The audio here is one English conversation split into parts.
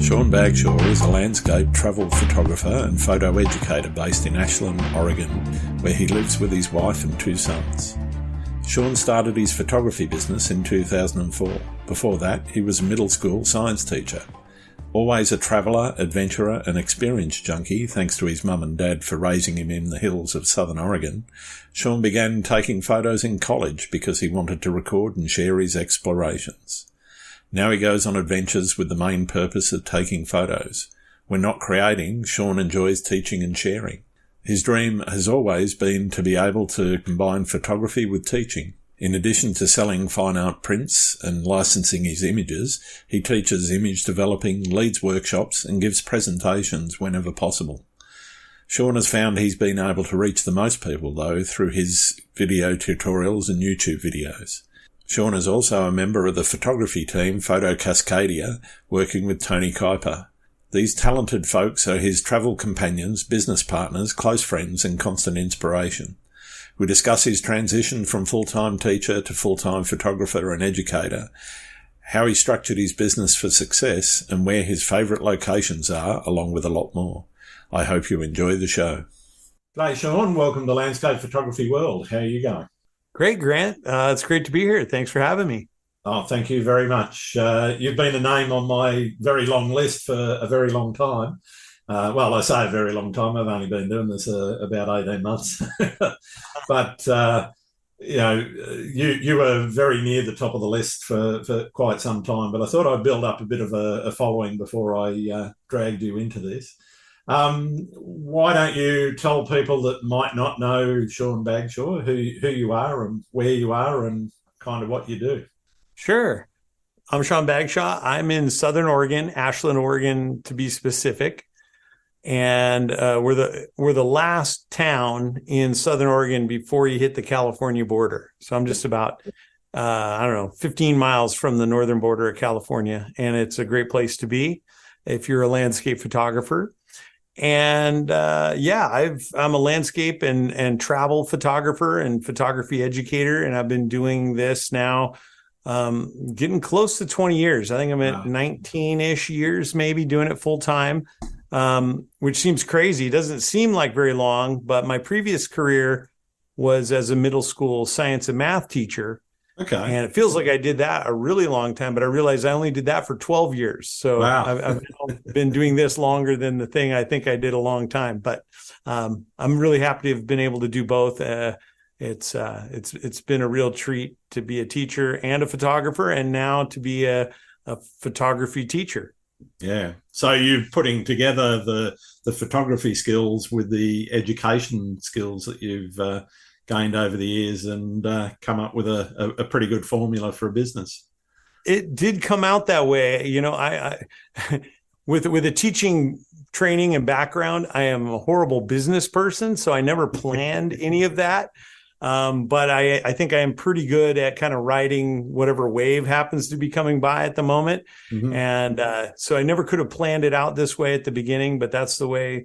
Sean Bagshaw is a landscape travel photographer and photo educator based in Ashland, Oregon, where he lives with his wife and two sons. Sean started his photography business in 2004. Before that, he was a middle school science teacher. Always a traveller, adventurer and experience junkie, thanks to his mum and dad for raising him in the hills of southern Oregon, Sean began taking photos in college because he wanted to record and share his explorations. Now he goes on adventures with the main purpose of taking photos. When not creating, Sean enjoys teaching and sharing. His dream has always been to be able to combine photography with teaching. In addition to selling fine art prints and licensing his images, he teaches image developing, leads workshops and gives presentations whenever possible. Sean has found he's been able to reach the most people, though, through his video tutorials and YouTube videos. Sean is also a member of the photography team Photo Cascadia, working with Tony Kuiper. These talented folks are his travel companions, business partners, close friends and constant inspiration. We discuss his transition from full-time teacher to full-time photographer and educator, how he structured his business for success and where his favourite locations are, along with a lot more. I hope you enjoy the show. G'day Sean, welcome to Landscape Photography World. How are you going? Great, Grant. It's great to be here. Thanks for having me. Oh, thank you very much. You've been a name on my very long list for a very long time. Well, I say a very long time. I've only been doing this about 18 months. But, you were very near the top of the list for quite some time. But I thought I'd build up a bit of a following before I dragged you into this. Why don't you tell people that might not know Sean Bagshaw who you are and where you are and kind of what you do? Sure. I'm Sean Bagshaw. I'm in Southern Oregon, Ashland, Oregon, to be specific. And we're the last town in Southern Oregon before you hit the California border. So I'm just about 15 miles from the northern border of California, and it's a great place to be if you're a landscape photographer. And I'm a landscape and travel photographer and photography educator, and I've been doing this now getting close to 20 years. I think I'm at 19-ish years, maybe, doing it full time, which seems crazy. It doesn't seem like very long, but my previous career was as a middle school science and math teacher. Okay. And it feels like I did that a really long time, but I realized I only did that for 12 yeyears. So wow. I've been doing this longer than the thing I think I did a long time. But I'm really happy to have been able to do both. It's been a real treat to be a teacher and a photographer, and now to be a photography teacher. Yeah. So you're putting together the photography skills with the education skills that you've gained over the years and come up with a pretty good formula for a business. It did come out that way. I with a teaching training and background, I am a horrible business person, so I never planned any of that. But I think I am pretty good at kind of riding whatever wave happens to be coming by at the moment. Mm-hmm. And so I never could have planned it out this way at the beginning, but that's the way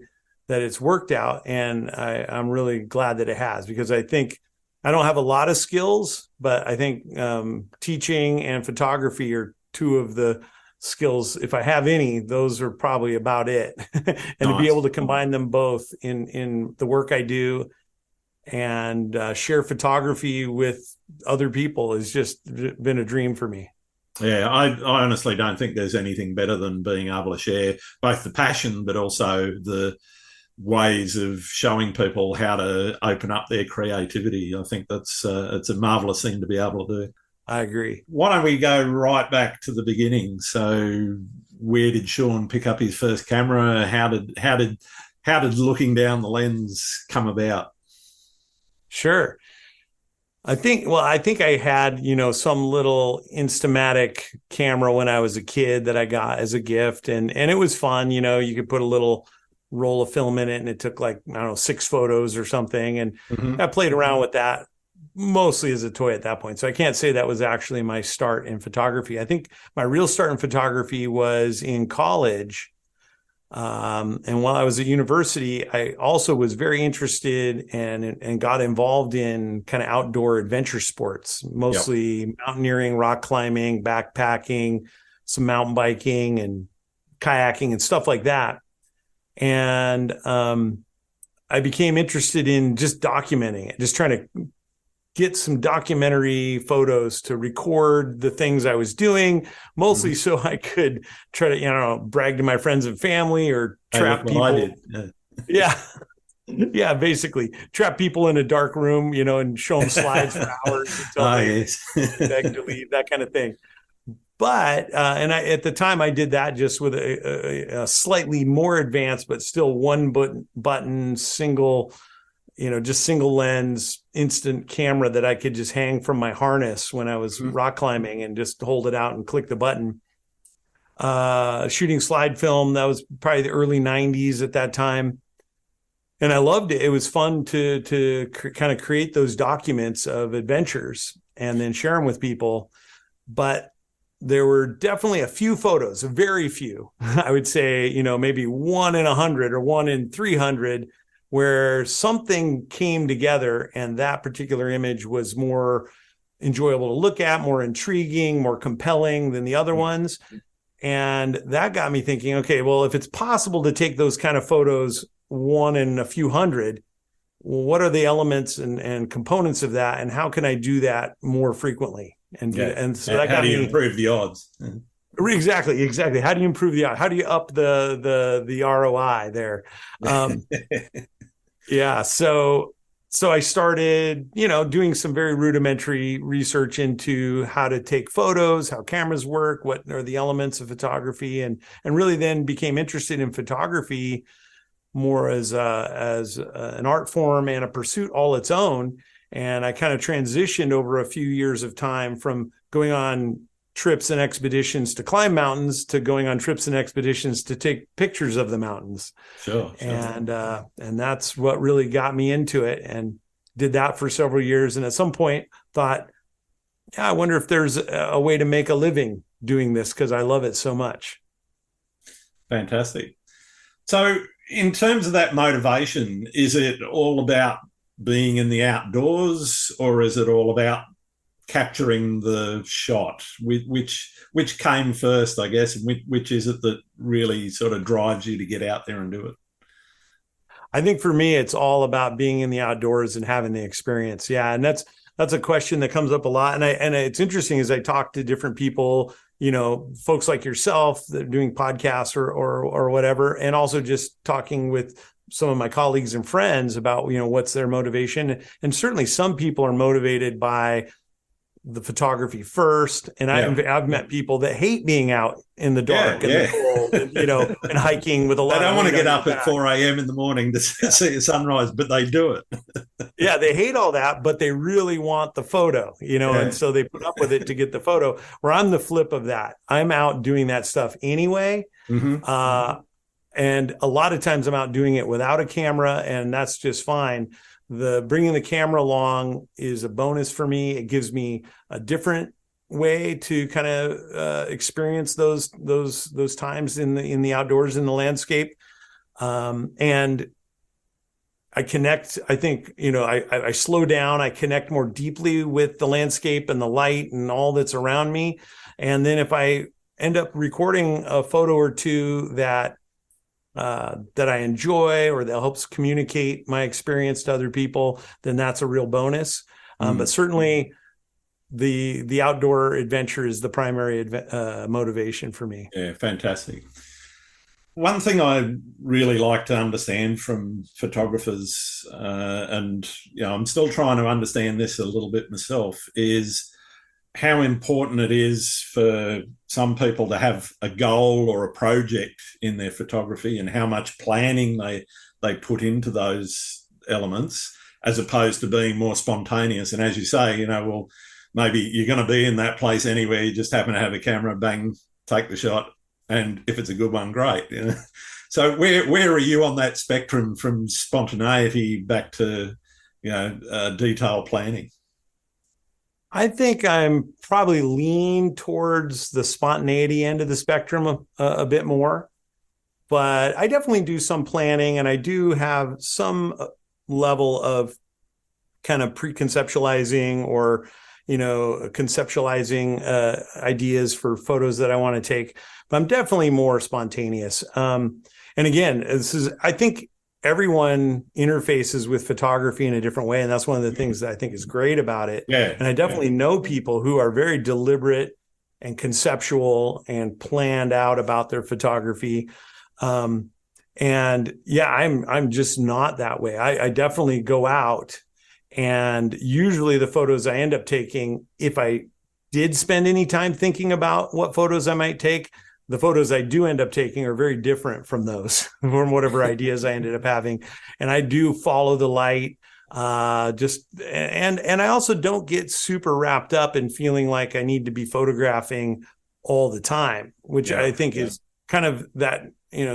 that it's worked out. And I'm really glad that it has, because I think I don't have a lot of skills, but I think teaching and photography are two of the skills. If I have any, those are probably about it. And nice. To be able to combine them both in the work I do and share photography with other people has just been a dream for me. Yeah, I honestly don't think there's anything better than being able to share both the passion, but also the ways of showing people how to open up their creativity. I think it's a marvelous thing to be able to do. I agree. Why don't we go right back to the beginning? So where did Sean pick up his first camera? How did looking down the lens come about? Sure. I think I had, some little Instamatic camera when I was a kid that I got as a gift, and it was fun. You could put a little roll of film in it and it took 6 photos or something. And mm-hmm. I played around with that mostly as a toy at that point. So I can't say that was actually my start in photography. I think my real start in photography was in college. And while I was at university, I also was very interested and got involved in kind of outdoor adventure sports, mostly mountaineering, rock climbing, backpacking, some mountain biking, and kayaking and stuff like that. And I became interested in just documenting it, just trying to get some documentary photos to record the things I was doing, mostly so I could try to, brag to my friends and family or trap people. I did. Yeah. Yeah, basically trap people in a dark room, and show them slides for hours until they beg to leave, that kind of thing. But at the time I did that just with a slightly more advanced, but still one button single, just single lens instant camera that I could just hang from my harness when I was rock climbing and just hold it out and click the button. Shooting slide film, that was probably the early 90s at that time. And I loved it. It was fun to kind of create those documents of adventures and then share them with people. But there were definitely a few photos, very few, I would say, maybe 1 in 100 or 1 in 300, where something came together and that particular image was more enjoyable to look at, more intriguing, more compelling than the other ones. And that got me thinking, okay, well, if it's possible to take those kind of photos 1 in a few hundred, what are the elements and components of that, and how can I do that more frequently? And so that how do you improve the odds? Exactly. How do you improve the odds? How do you up the ROI there? Yeah. So I started, doing some very rudimentary research into how to take photos, how cameras work, what are the elements of photography, and really then became interested in photography more as an art form and a pursuit all its own. And I kind of transitioned over a few years of time from going on trips and expeditions to climb mountains to going on trips and expeditions to take pictures of the mountains. Sure. And that's what really got me into it, and did that for several years. And at some point thought, yeah, I wonder if there's a way to make a living doing this, because I love it so much. Fantastic. So in terms of that motivation, is it all about being in the outdoors, or is it all about capturing the shot? Which came first, I guess, and which is it that really sort of drives you to get out there and do it? I think for me, it's all about being in the outdoors and having the experience. Yeah. And that's a question that comes up a lot. And it's interesting as I talk to different people, folks like yourself that are doing podcasts or whatever, and also just talking with some of my colleagues and friends about, what's their motivation. And certainly some people are motivated by the photography first. And I've met people that hate being out in the dark and the cold, and, and hiking with a lot. They don't want to get up at 4 a.m. in the morning to see a sunrise, but they do it. Yeah, they hate all that, but they really want the photo, and so they put up with it to get the photo. Where I'm the flip of that. I'm out doing that stuff anyway. And a lot of times I'm out doing it without a camera, and that's just fine. The bringing the camera along is a bonus for me. It gives me a different way to kind of experience those times in the outdoors, in the landscape. And I connect, I think, I slow down, I connect more deeply with the landscape and the light and all that's around me. And then if I end up recording a photo or two that I enjoy, or that helps communicate my experience to other people, then that's a real bonus. But certainly the outdoor adventure is the primary motivation for me. Yeah, fantastic. One thing I really like to understand from photographers, and I'm still trying to understand this a little bit myself, is how important it is for some people to have a goal or a project in their photography, and how much planning they put into those elements, as opposed to being more spontaneous. And as you say, well, maybe you're going to be in that place anywhere, you just happen to have a camera, bang, take the shot, and if it's a good one, great. So where are you on that spectrum from spontaneity back to detailed planning? I think I'm probably lean towards the spontaneity end of the spectrum a bit more, but I definitely do some planning, and I do have some level of kind of preconceptualizing, or, conceptualizing ideas for photos that I want to take, but I'm definitely more spontaneous. And again, I think everyone interfaces with photography in a different way. And that's one of the things that I think is great about it. Yeah. And I definitely know people who are very deliberate and conceptual and planned out about their photography. And yeah, I'm just not that way. I definitely go out, and usually the photos I end up taking, if I did spend any time thinking about what photos I might take, the photos I do end up taking are very different from those, from whatever ideas I ended up having. And I do follow the light. And I also don't get super wrapped up in feeling like I need to be photographing all the time, which I think is kind of that,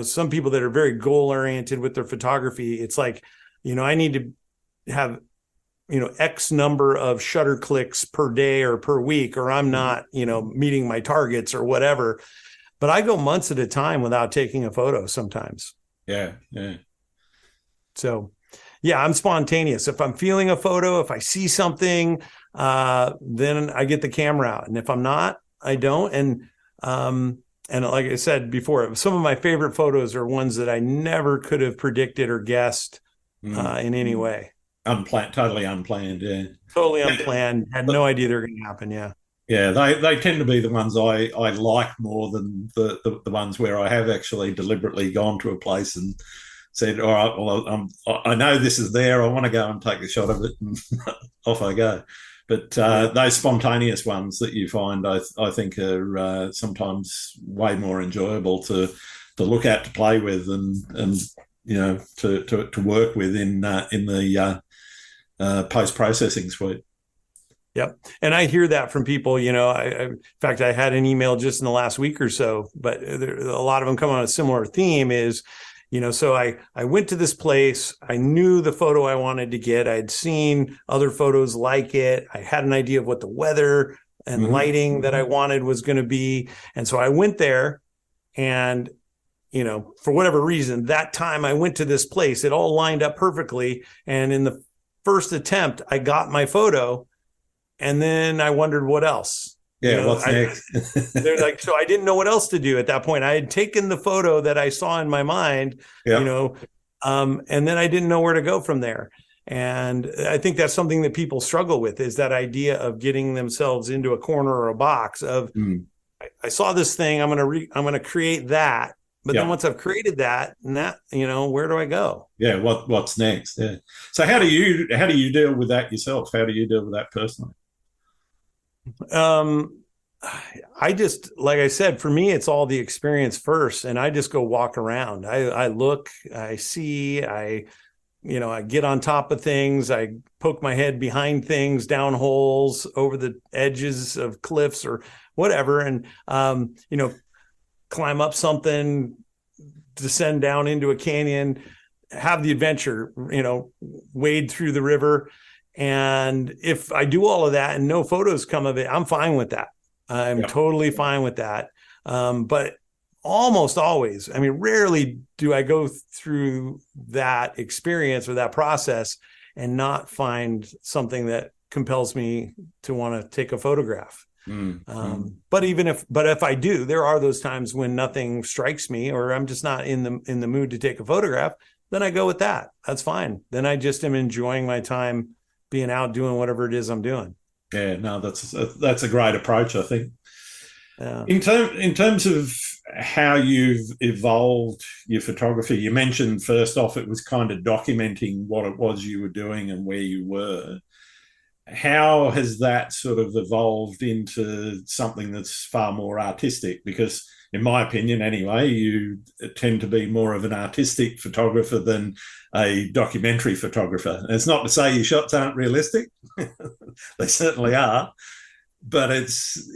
some people that are very goal oriented with their photography. It's like, I need to have, X number of shutter clicks per day or per week, or I'm not, meeting my targets or whatever. But I go months at a time without taking a photo sometimes. Yeah. Yeah. So yeah, I'm spontaneous. If I'm feeling a photo, if I see something, then I get the camera out. And if I'm not, I don't. And like I said before, some of my favorite photos are ones that I never could have predicted or guessed in any way. Totally unplanned. Yeah. Totally unplanned. Had no idea they were going to happen. Yeah. Yeah, they tend to be the ones I like more than the ones where I have actually deliberately gone to a place and said, all right, well, I know this is there. I want to go and take a shot of it, and off I go. But those spontaneous ones that you find, I think, are sometimes way more enjoyable to look at, to play with, and to work with in the post processing suite. Yep. And I hear that from people, in fact, I had an email just in the last week or so, but a lot of them come on a similar theme is, so I went to this place. I knew the photo I wanted to get. I'd seen other photos like it. I had an idea of what the weather and lighting that I wanted was going to be. And so I went there, and, for whatever reason, that time I went to this place, it all lined up perfectly. And in the first attempt, I got my photo. And then I wondered what else. Yeah, what's next? They're like, so I didn't know what else to do at that point. I had taken the photo that I saw in my mind, and then I didn't know where to go from there. And I think that's something that people struggle with, is that idea of getting themselves into a corner or a box of, I saw this thing, I'm going to create that. But then once I've created that, and that, where do I go? Yeah, what's next? Yeah. So how do you deal with that yourself? How do you deal with that personally? I just, like I said, for me, it's all the experience first, and I just go walk around. I look, I see, I get on top of things. I poke my head behind things, down holes, over the edges of cliffs or whatever. And, climb up something, descend down into a canyon, have the adventure, wade through the river. And if I do all of that and no photos come of it, I'm fine with that. I'm totally fine with that. But almost always, rarely do I go through that experience or that process and not find something that compels me to want to take a photograph. But if I do, there are those times when nothing strikes me, or I'm just not in the mood to take a photograph, then I go with that. That's fine. Then I just am enjoying my time being out doing whatever it is I'm doing. Yeah, no, that's a great approach, I think. Yeah. In terms of how you've evolved your photography, you mentioned first off it was kind of documenting what it was you were doing and where you were. How has that sort of evolved into something that's far more artistic? Because in my opinion anyway, you tend to be more of an artistic photographer than a documentary photographer. And it's not to say your shots aren't realistic. They certainly are. But it's,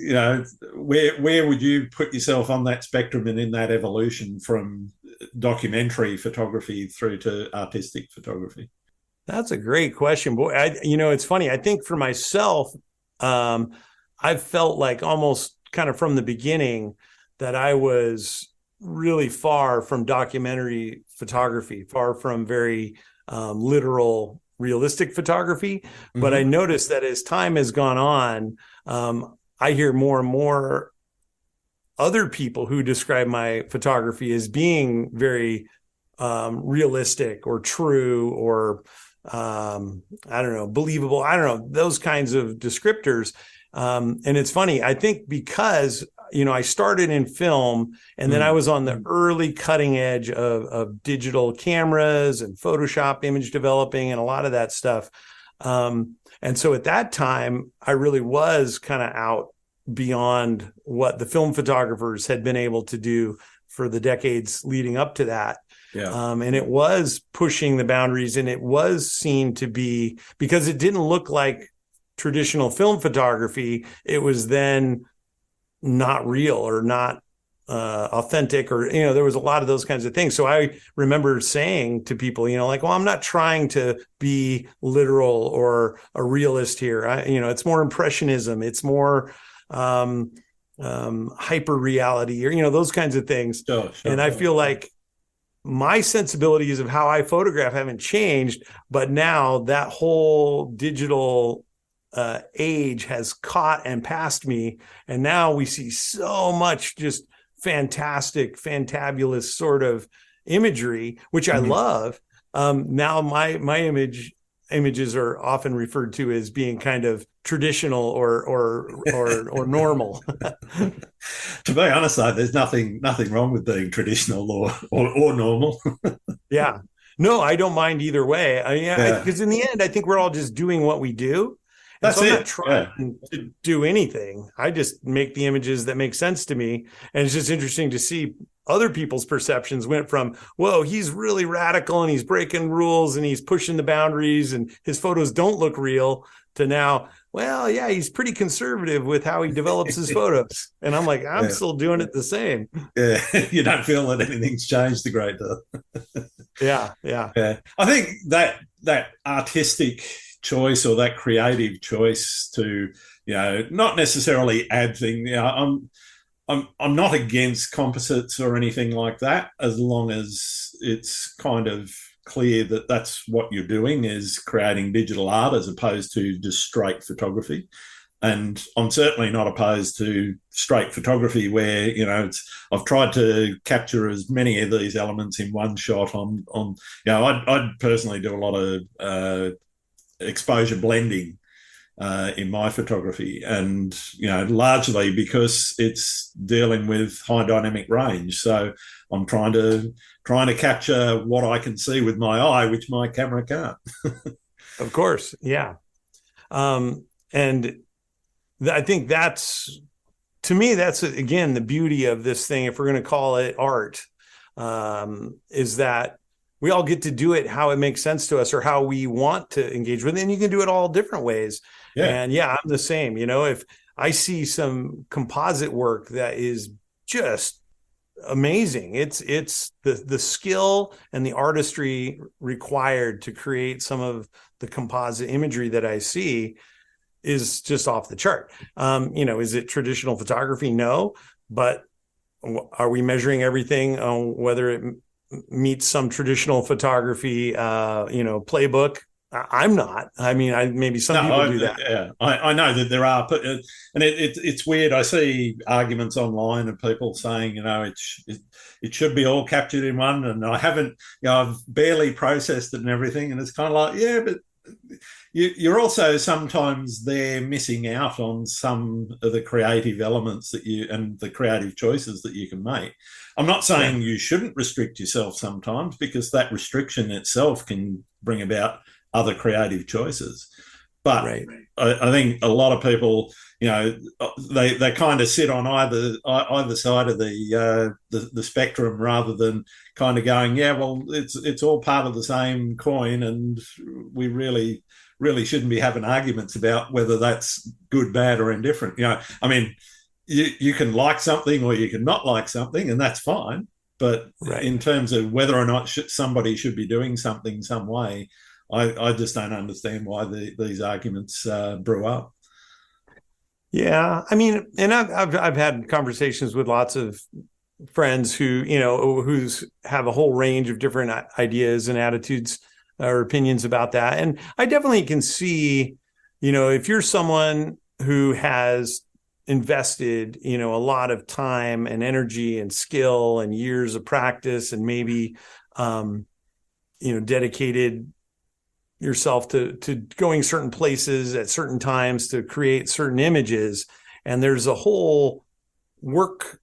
where would you put yourself on that spectrum and in that evolution from documentary photography through to artistic photography? That's a great question, boy. It's funny. I think for myself, I've felt like almost kind of from the beginning that I was really far from documentary photography, far from very literal realistic photography. But I noticed that as time has gone on, I hear more and more other people who describe my photography as being very realistic or true or I don't know, believable. I don't know, those kinds of descriptors. And it's funny, I think because, I started in film and then I was on the early cutting edge of digital cameras and Photoshop image developing and a lot of that stuff. And so at that time, I really was kind of out beyond what the film photographers had been able to do for the decades leading up to that. Yeah. And it was pushing the boundaries, and it was seen to be, because it didn't look like traditional film photography, it was then not real or not authentic, or, there was a lot of those kinds of things. So I remember saying to people, like, well, I'm not trying to be literal or a realist here. It's more impressionism. It's more hyper reality, or, those kinds of things. Sure, and I feel like my sensibilities of how I photograph haven't changed, but now that whole digital age has caught and passed me. And now we see so much just fantastic, fantabulous sort of imagery, which I love. Now my images are often referred to as being kind of traditional or normal. To be honest, though, there's nothing wrong with being traditional or normal. Yeah. No, I don't mind either way. Because in the end, I think we're all just doing what we do. And so I'm not trying to do anything. I just make the images that make sense to me. And it's just interesting to see other people's perceptions went from, whoa, he's really radical and he's breaking rules and he's pushing the boundaries and his photos don't look real, to now, well, yeah, he's pretty conservative with how he develops his photos. And I'm like, I'm still doing it the same. Yeah, you don't feel that anything's changed a great deal. Yeah. I think that artistic choice or that creative choice to, not necessarily add things. I'm not against composites or anything like that, as long as it's kind of clear that that's what you're doing, is creating digital art as opposed to just straight photography. And I'm certainly not opposed to straight photography where, I've tried to capture as many of these elements in one shot I'd personally do a lot of exposure blending in my photography, and largely because it's dealing with high dynamic range. So I'm trying to capture what I can see with my eye, which my camera can't. Of course, yeah. And I think to me, that's again the beauty of this thing, if we're going to call it art, is that we all get to do it how it makes sense to us or how we want to engage with it. And you can do it all different ways. Yeah. And I'm the same. If I see some composite work that is just amazing, it's the skill and the artistry required to create some of the composite imagery that I see is just off the chart. Is it traditional photography? No, but are we measuring everything on whether it meets some traditional photography, playbook? I'm not. I mean, maybe some people do that. Yeah, I know that there are, and it's weird. I see arguments online of people saying, it should be all captured in one, and I haven't, I've barely processed it and everything, and it's kind of like, yeah, but you're also sometimes there missing out on some of the creative elements and the creative choices that you can make. I'm not saying you shouldn't restrict yourself sometimes, because that restriction itself can bring about other creative choices. But I think a lot of people, they kind of sit on either side of the spectrum, rather than kind of going, yeah, well, it's all part of the same coin, and we really shouldn't be having arguments about whether that's good, bad, or indifferent. You can like something or you can not like something, and that's fine. But in terms of whether or not somebody should be doing something some way, I just don't understand why these arguments brew up. Yeah, I mean, and I've had conversations with lots of friends who have a whole range of different ideas and attitudes or opinions about that. And I definitely can see, if you're someone who has invested, a lot of time and energy and skill and years of practice, and maybe, dedicated yourself to going certain places at certain times to create certain images. And there's a whole work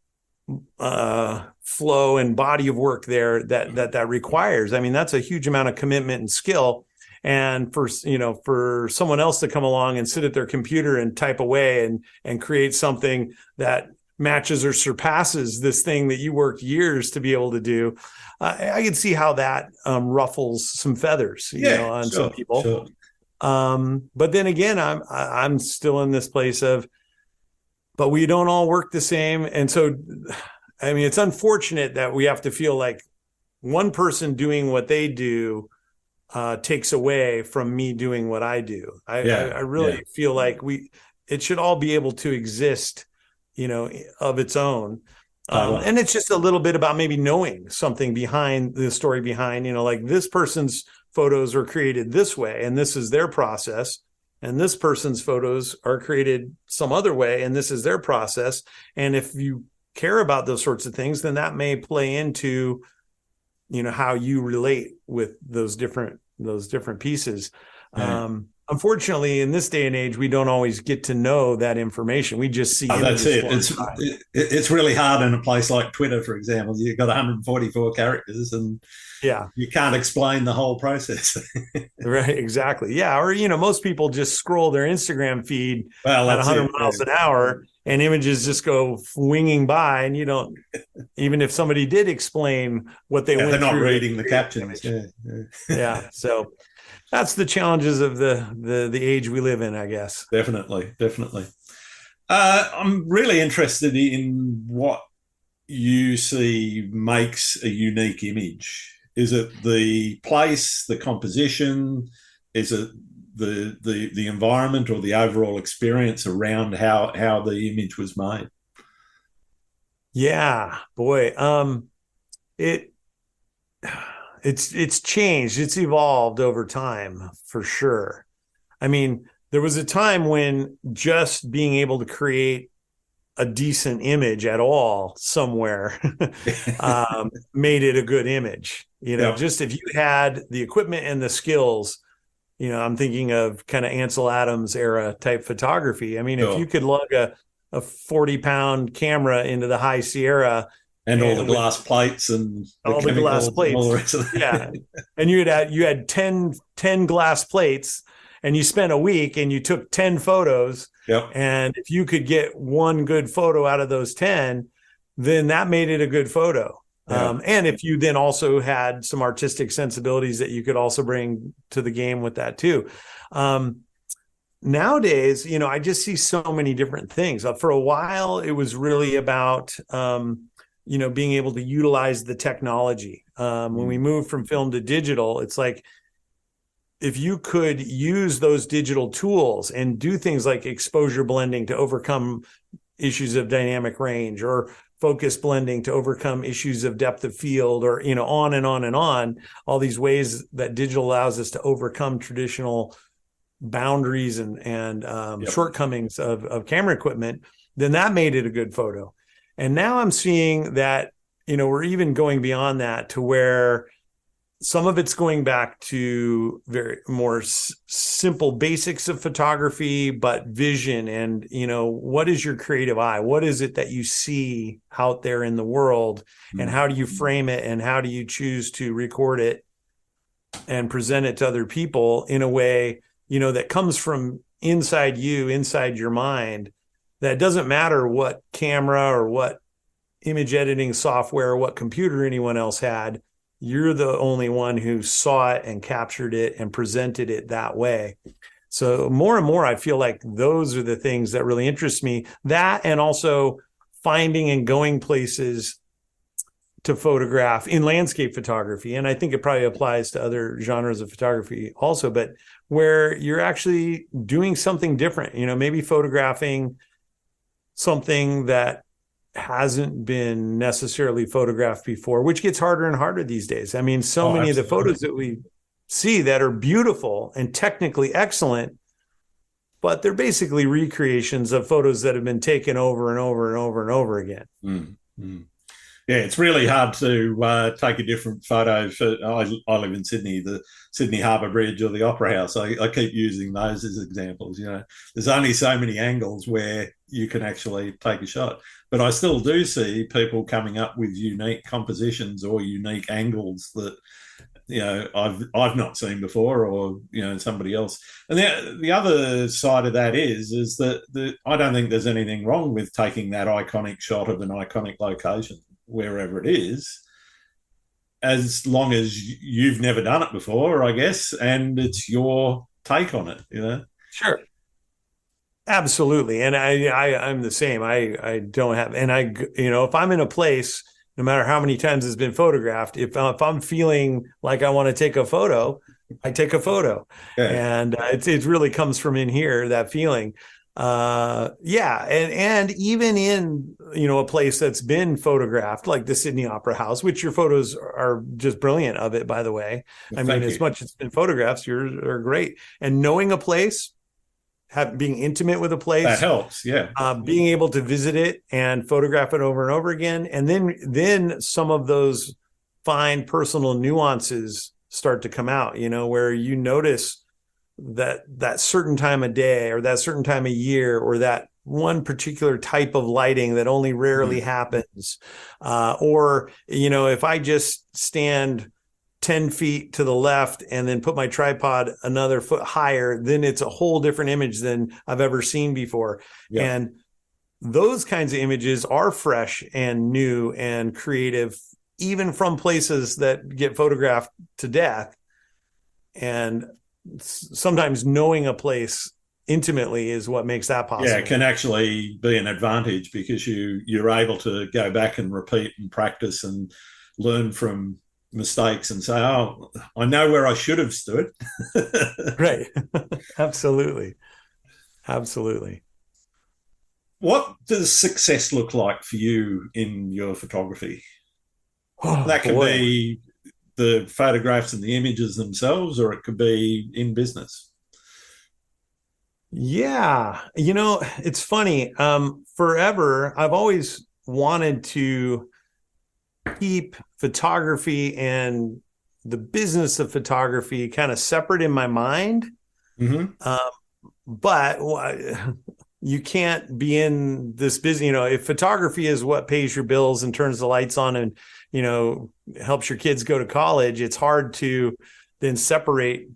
flow and body of work there that requires. I mean, that's a huge amount of commitment and skill. And for someone else to come along and sit at their computer and type away and create something that matches or surpasses this thing that you worked years to be able to do, I can see how that ruffles some feathers, on some people. Sure. But then again, I'm still in this place of, but we don't all work the same. And so, I mean, it's unfortunate that we have to feel like one person doing what they do takes away from me doing what I do. I really feel like it should all be able to exist, of its own. And it's just a little bit about maybe knowing something behind the story behind, like this person's photos are created this way, and this is their process. And this person's photos are created some other way, and this is their process. And if you care about those sorts of things, then that may play into, how you relate with those different pieces. Yeah. Unfortunately, in this day and age, we don't always get to know that information. We just see. That's it. It's really hard in a place like Twitter, for example. You've got 144 characters, and you can't explain the whole process. Right, exactly. Yeah, or most people just scroll their Instagram feed at 100 miles an hour, and images just go winging by, and you don't. Even if somebody did explain what they went through, they're not reading the captions. Yeah. So that's the challenges of the age we live in, I guess. Definitely. I'm really interested in what you see makes a unique image. Is it the place, the composition? Is it the environment or the overall experience around how the image was made? Yeah, boy. It's changed. It's evolved over time, for sure. I mean, there was a time when just being able to create a decent image at all somewhere made it a good image. Just if you had the equipment and the skills, I'm thinking of kind of Ansel Adams era type photography. I mean, if you could lug a 40-pound camera into the High Sierra, and all the glass plates and all the glass plates, all the rest of that. And you had 10 glass plates, and you spent a week and you took 10 photos. Yep. And if you could get one good photo out of those 10, then that made it a good photo. Yeah. And if you then also had some artistic sensibilities that you could also bring to the game with that too. Nowadays, I just see so many different things. For a while, it was really about, being able to utilize the technology. When we moved from film to digital, it's like, if you could use those digital tools and do things like exposure blending to overcome issues of dynamic range, or focus blending to overcome issues of depth of field, or, on and on and on, all these ways that digital allows us to overcome traditional boundaries and shortcomings of camera equipment, then that made it a good photo. And now I'm seeing that, we're even going beyond that to where some of it's going back to very more simple basics of photography, but vision and, what is your creative eye? What is it that you see out there in the world, and how do you frame it, and how do you choose to record it and present it to other people in a way, that comes from inside you, inside your mind, that doesn't matter what camera or what image editing software or what computer anyone else had. You're the only one who saw it and captured it and presented it that way. So more and more, I feel like those are the things that really interest me. That, and also finding and going places to photograph in landscape photography. And I think it probably applies to other genres of photography also, but where you're actually doing something different, maybe photographing something that hasn't been necessarily photographed before, which gets harder and harder these days. I mean, so many of the photos that we see that are beautiful and technically excellent, but they're basically recreations of photos that have been taken over and over and over and over again. Mm. Yeah, it's really hard to take a different photo. I live in Sydney, the Sydney Harbour Bridge or the Opera House. I keep using those as examples. There's only so many angles where you can actually take a shot. But I still do see people coming up with unique compositions or unique angles that I've not seen before, or somebody else. And the other side of that is that I don't think there's anything wrong with taking that iconic shot of an iconic location wherever it is, as long as you've never done it before, I guess, and it's your take on it. Sure. Absolutely. And I'm the same. I don't have, and if I'm in a place, no matter how many times it's been photographed, if I'm feeling like I want to take a photo, I take a photo. Okay. And it really comes from in here, that feeling. Yeah. And even in, a place that's been photographed, like the Sydney Opera House, which your photos are just brilliant of it, by the way. Well, I mean, as much as it's been photographed, yours are great. And knowing a place, being intimate with a place, that helps. Yeah. Being able to visit it and photograph it over and over again. And then some of those fine personal nuances start to come out, where you notice that certain time of day or that certain time of year or that one particular type of lighting that only rarely happens. Or, if I just stand 10 feet to the left and then put my tripod another foot higher, then it's a whole different image than I've ever seen before. Yeah. And those kinds of images are fresh and new and creative, even from places that get photographed to death. And sometimes knowing a place intimately is what makes that possible. Yeah, it can actually be an advantage because you're able to go back and repeat and practice and learn from mistakes and say, oh, I know where I should have stood. Right. Absolutely. What does success look like for you in your photography? That could be the photographs and the images themselves, or it could be in business. Yeah. It's funny. Forever, I've always wanted to keep photography and the business of photography kind of separate in my mind. But you can't be in this business, if photography is what pays your bills and turns the lights on and, helps your kids go to college, it's hard to then separate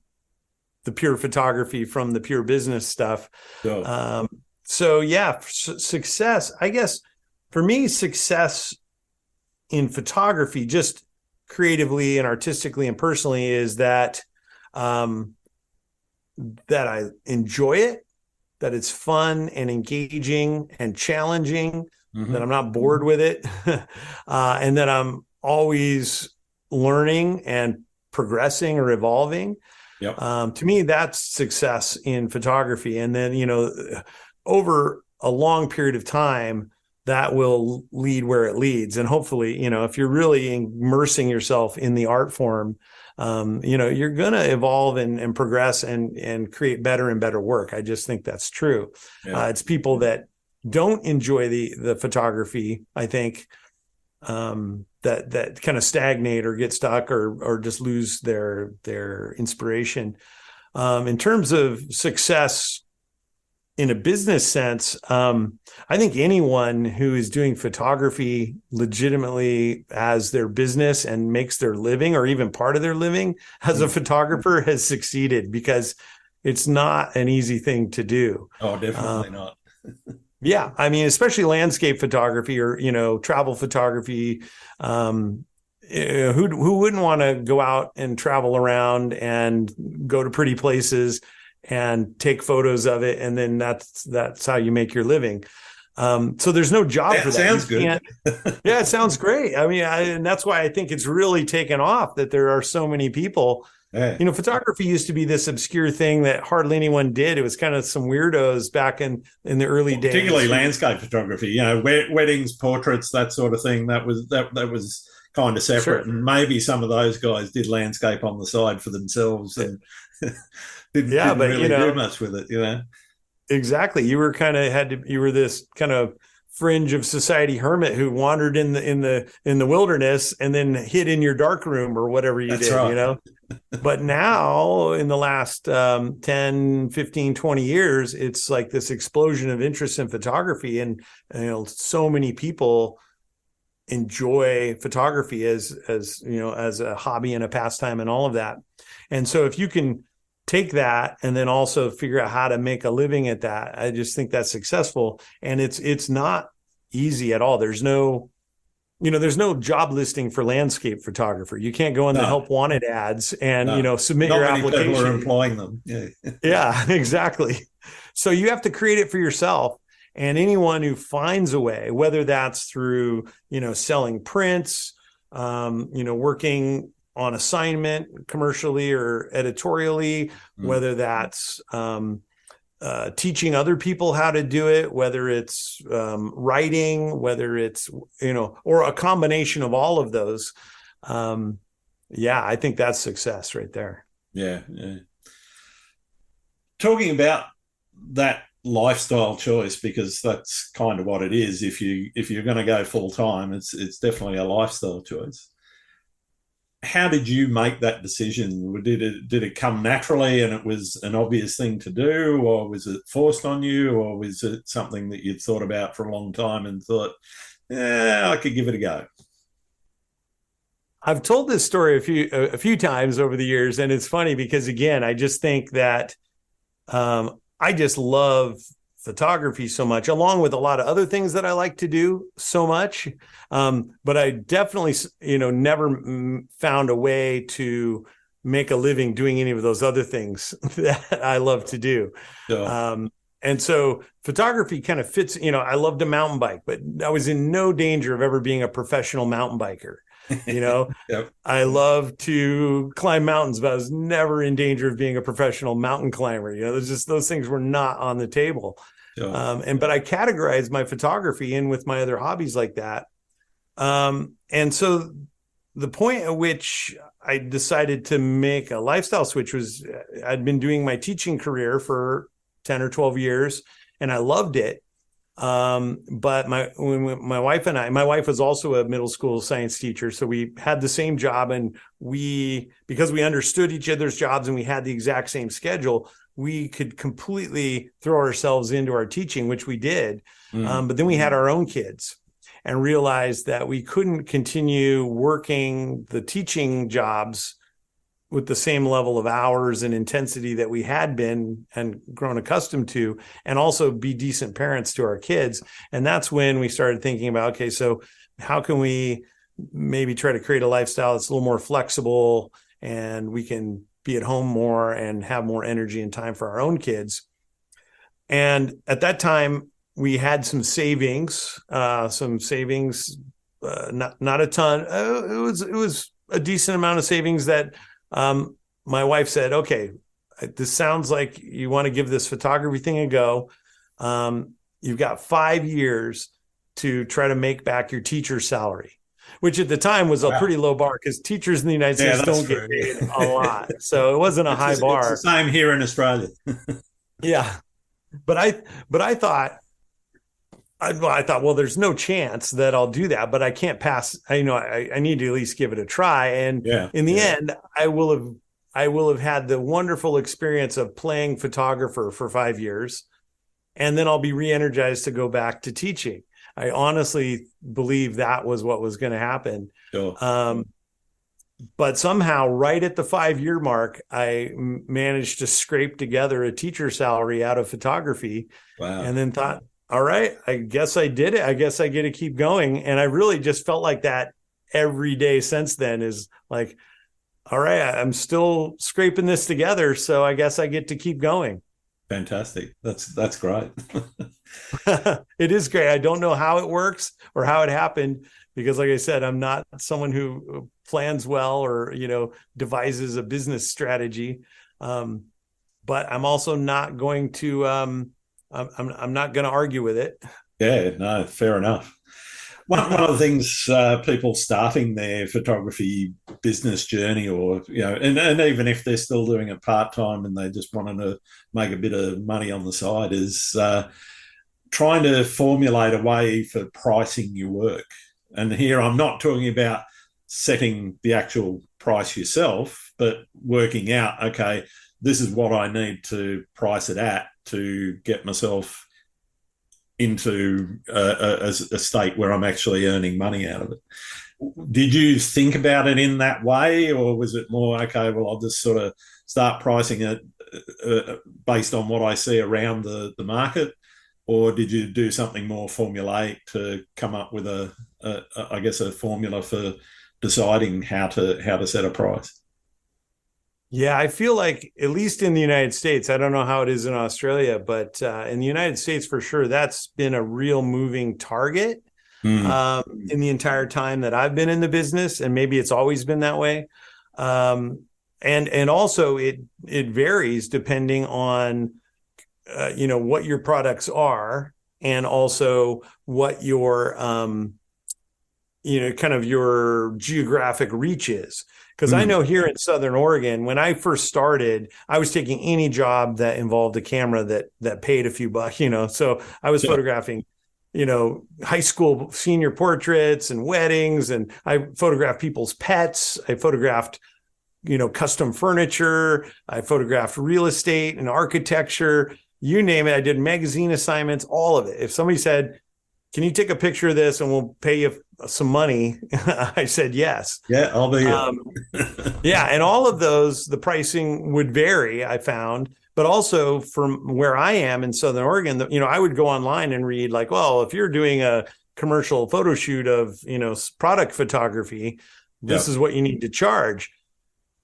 the pure photography from the pure business stuff. So yeah, success, I guess for me, success in photography, just creatively and artistically and personally, is that I enjoy it, that it's fun and engaging and challenging, that I'm not bored with it, and that I'm always learning and progressing or evolving. Yep. To me, that's success in photography. And then, over a long period of time, that will lead where it leads. And hopefully, if you're really immersing yourself in the art form, you're going to evolve and progress and create better and better work. I just think that's true. Yeah. It's people that don't enjoy the photography, I think, that kind of stagnate or get stuck or just lose their inspiration. In terms of success in a business sense, I think anyone who is doing photography legitimately as their business and makes their living or even part of their living as a photographer has succeeded, because it's not an easy thing to do. Oh, definitely not. Yeah. I mean, especially landscape photography or, travel photography. Who wouldn't want to go out and travel around and go to pretty places and take photos of it, and then that's how you make your living. So there's no job for that. Sounds good. Yeah, it sounds great. I mean, and that's why I think it's really taken off, that there are so many people Yeah. Photography used to be this obscure thing that hardly anyone did. It was kind of some weirdos back in the early days. Particularly landscape photography, weddings, portraits, that sort of thing. That was kind of separate. Sure. And maybe some of those guys did landscape on the side for themselves and didn't really do much with it, Exactly. You were this kind of fringe of society hermit who wandered in the wilderness and then hid in your dark room or whatever you That's did, right. But now in the last 10, 15, 20 years, it's like this explosion of interest in photography. And, so many people enjoy photography as a hobby and a pastime and all of that. And so if you can take that and then also figure out how to make a living at that, I just think that's successful. And it's not easy at all. There's no job listing for landscape photographer. You can't go in the help wanted ads and, submit your application. People are employing them. Yeah. Yeah, exactly. So you have to create it for yourself. And anyone who finds a way, whether that's through, selling prints, working on assignment commercially or editorially, whether that's teaching other people how to do it, whether it's writing, whether it's, or a combination of all of those. I think that's success right there. Yeah. Talking about that lifestyle choice, because that's kind of what it is. If you're going to go full time, it's definitely a lifestyle choice. How did you make that decision? Did it come naturally and it was an obvious thing to do, or was it forced on you, or was it something that you'd thought about for a long time and thought, I could give it a go? I've told this story a few times over the years, and it's funny because, again, I just think that I just love photography so much, along with a lot of other things that I like to do so much. But I definitely, never found a way to make a living doing any of those other things that I love to do. Sure. And so photography kind of fits, I love to mountain bike, but I was in no danger of ever being a professional mountain biker. Yep. I love to climb mountains, but I was never in danger of being a professional mountain climber. There's just, those things were not on the table. Sure. But I categorized my photography in with my other hobbies like that. And so the point at which I decided to make a lifestyle switch was I'd been doing my teaching career for 10 or 12 years and I loved it. But my wife and my wife was also a middle school science teacher. So we had the same job, and because we understood each other's jobs and we had the exact same schedule, we could completely throw ourselves into our teaching, which we did. But then we had our own kids and realized that we couldn't continue working the teaching jobs with the same level of hours and intensity that we had been and grown accustomed to, and also be decent parents to our kids. And that's when we started thinking about, okay, so how can we maybe try to create a lifestyle that's a little more flexible and we can be at home more and have more energy and time for our own kids. And at that time, we had some savings, not a ton. It was a decent amount of savings that my wife said, okay, this sounds like you want to give this photography thing a go. You've got 5 years to try to make back your teacher's salary, which at the time was a pretty low bar because teachers in the United States don't get paid a lot. So it wasn't a high bar. It's the same here in Australia. Yeah. But I thought, well, there's no chance that I'll do that, but I can't pass. I need to at least give it a try. And in the end, I will have had the wonderful experience of playing photographer for 5 years. And then I'll be re-energized to go back to teaching. I honestly believe that was what was going to happen. Sure. But somehow right at the 5-year mark, I managed to scrape together a teacher salary out of photography. Wow. And then thought, all right, I guess I did it. I guess I get to keep going. And I really just felt like that every day since then is like, all right, I'm still scraping this together. So I guess I get to keep going. Fantastic. That's great. It is great. I don't know how it works or how it happened, because like I said, I'm not someone who plans well or, devises a business strategy. But I'm also not going to, I'm not going to argue with it. Yeah, no, fair enough. One of the things people starting their photography business journey, or and even if they're still doing it part time and they just wanting to make a bit of money on the side, is trying to formulate a way for pricing your work. And here I'm not talking about setting the actual price yourself, but working out, okay, this is what I need to price it at to get myself into a state where I'm actually earning money out of it. Did you think about it in that way, or was it more, okay, well, I'll just sort of start pricing it based on what I see around the market? Or did you do something more formulaic to come up with a formula for deciding how to set a price? Yeah, I feel like, at least in the United States, I don't know how it is in Australia, but in the United States, for sure, that's been a real moving target in the entire time that I've been in the business, and maybe it's always been that way. And also it varies depending on what your products are, and also what your kind of your geographic reach is. Because I know here in Southern Oregon, when I first started, I was taking any job that involved a camera that paid a few bucks, So I was photographing, high school senior portraits and weddings, and I photographed people's pets. I photographed, custom furniture. I photographed real estate and architecture. You name it. I did magazine assignments, all of it. If somebody said, "Can you take a picture of this and we'll pay you some money?" I said yes. Yeah, I'll be yeah, and all of those, the pricing would vary, I found. But also from where I am in Southern Oregon, I would go online and read like, well, if you're doing a commercial photo shoot of, product photography, this is what you need to charge.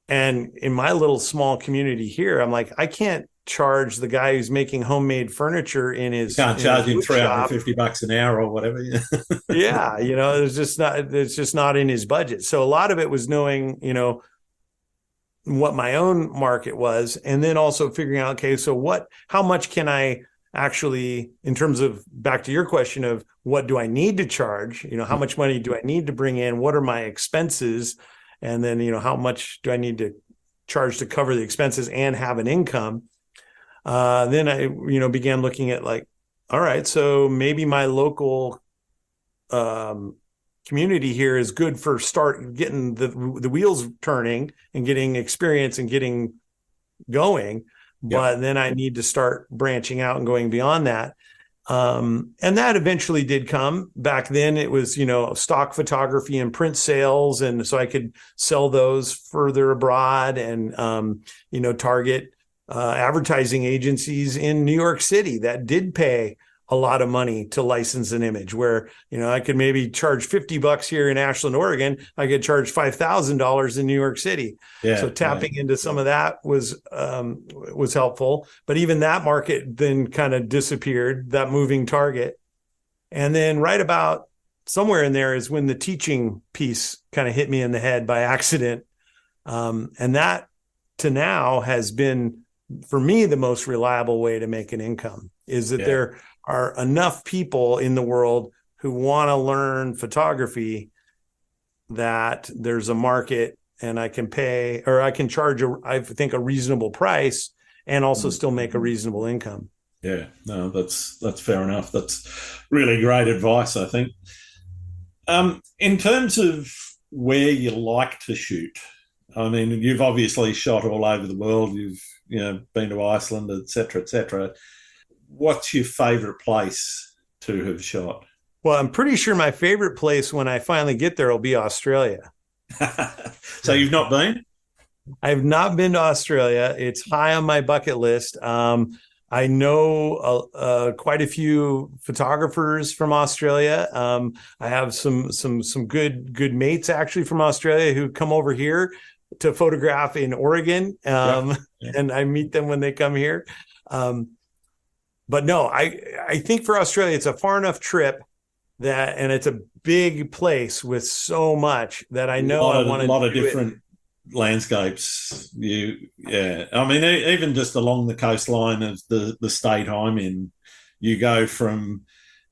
And in my little small community here, I'm like, I can't charge the guy who's making homemade furniture in his, you can't charge him $350 an hour or whatever. Yeah, it's just not in his budget. So a lot of it was knowing, what my own market was, and then also figuring out, okay, so how much can I actually, in terms of, back to your question of what do I need to charge, how much money do I need to bring in? What are my expenses? And then, how much do I need to charge to cover the expenses and have an income? Then I, began looking at like, all right, so maybe my local community here is good for getting the wheels turning and getting experience and getting going. But then I need to start branching out and going beyond that. And that eventually did come. Back then it was, stock photography and print sales. And so I could sell those further abroad and, target advertising agencies in New York City that did pay a lot of money to license an image, where, I could maybe charge $50 here in Ashland, Oregon. I could charge $5,000 in New York City. Yeah, so tapping into some of that was helpful, but even that market then kind of disappeared, that moving target. And then right about somewhere in there is when the teaching piece kind of hit me in the head by accident. And that to now has been, for me, the most reliable way to make an income, is that there are enough people in the world who want to learn photography that there's a market, and I can pay, or I can charge I think a reasonable price and also still make a reasonable income. Yeah, no, that's fair enough. That's really great advice, I think. In terms of where you like to shoot, I mean, you've obviously shot all over the world. You've been to Iceland, et cetera. What's your favorite place to have shot? Well, I'm pretty sure my favorite place when I finally get there will be Australia. So you've not been? I've not been to Australia. It's high on my bucket list. I know quite a few photographers from Australia. I have some good mates actually from Australia who come over here to photograph in Oregon, and I meet them when they come here. But no, I think for Australia, it's a far enough trip and it's a big place with so much that I know I want to a lot of do different landscapes. I mean, even just along the coastline of the state I'm in, you go from,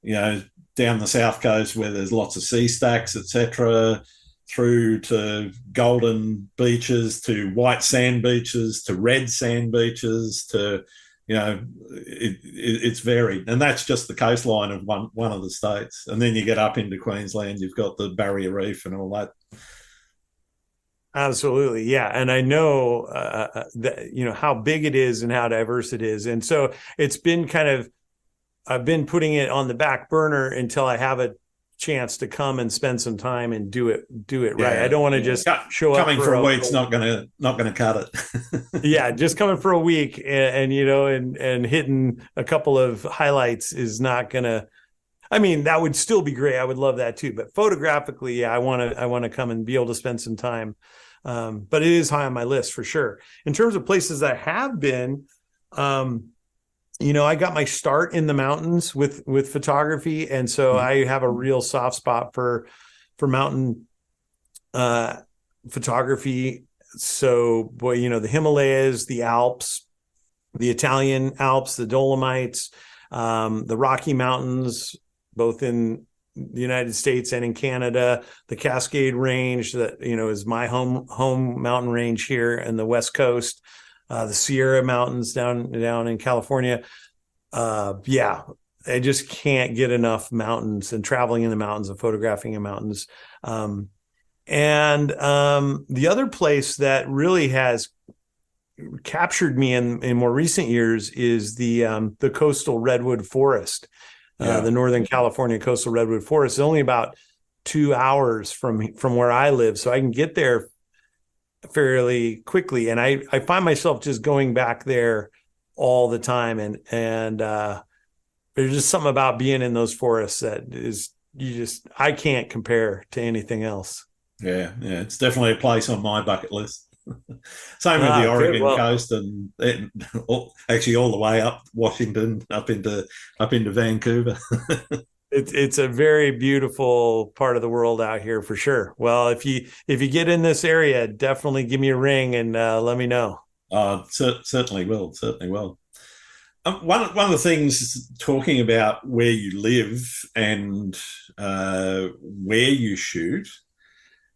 down the south coast where there's lots of sea stacks, etc., through to golden beaches, to white sand beaches, to red sand beaches, to it's varied, and that's just the coastline of one of the states. And then you get up into Queensland, you've got the Barrier Reef and all that. Absolutely. Yeah. And I know, that, how big it is and how diverse it is. And so it's been I've been putting it on the back burner until I have a chance to come and spend some time and do it right. I don't want to just show up for a week's not gonna cut it. Yeah, just coming for a week and hitting a couple of highlights is not gonna. I mean, that would still be great. I would love that too. But photographically, yeah, I want to come and be able to spend some time. But it is high on my list for sure. In terms of places I have been, I got my start in the mountains with photography, and so I have a real soft spot for mountain photography. So, boy, the Himalayas, the Alps, the Italian Alps, the Dolomites, the Rocky Mountains, both in the United States and in Canada, the Cascade Range that, is my home mountain range here in the West Coast, the Sierra Mountains down in California. I just can't get enough mountains and traveling in the mountains and photographing in mountains. And the other place that really has captured me in more recent years is the coastal redwood forest. The Northern California coastal redwood forest is only about 2 hours from where I live, so I can get there fairly quickly. And I find myself just going back there all the time, and there's just something about being in those forests that is I can't compare to anything else. Yeah, it's definitely a place on my bucket list. Same with the Oregon coast, and actually all the way up Washington, up into Vancouver. It's a very beautiful part of the world out here for sure. Well, if you get in this area, definitely give me a ring and let me know. Certainly will. Certainly will. One of the things, talking about where you live and where you shoot,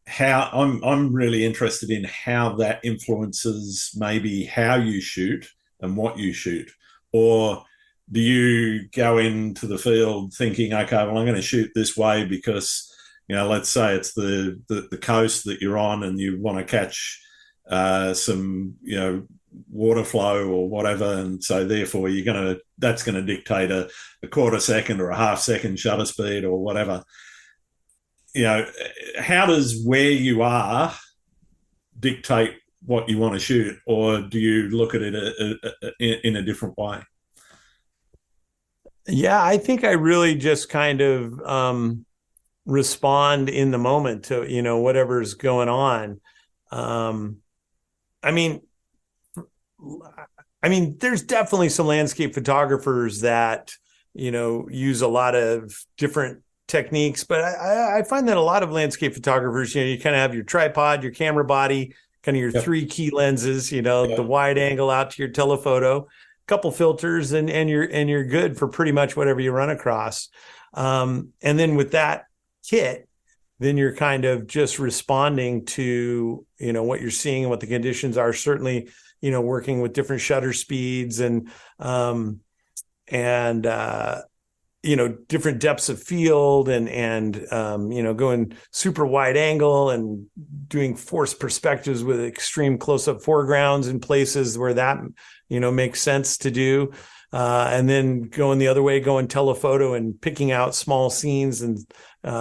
how I'm really interested in how that influences maybe how you shoot and what you shoot. Or do you go into the field thinking, okay, well, I'm going to shoot this way because, let's say it's the coast that you're on and you want to catch some, water flow or whatever, and so therefore that's going to dictate a quarter second or a half second shutter speed or whatever. How does where you are dictate what you want to shoot, or do you look at it in a different way? Yeah, I think I really just kind of respond in the moment to, whatever's going on. I mean, there's definitely some landscape photographers that, use a lot of different techniques, but I find that a lot of landscape photographers, you kind of have your tripod, your camera body, kind of your three key lenses, the wide angle out to your telephoto, couple filters, and you're good for pretty much whatever you run across. And then with that kit, then you're kind of just responding to, what you're seeing and what the conditions are. Certainly, working with different shutter speeds and different depths of field and going super wide angle and doing forced perspectives with extreme close-up foregrounds in places where that, makes sense to do. And then going the other way, going telephoto and picking out small scenes and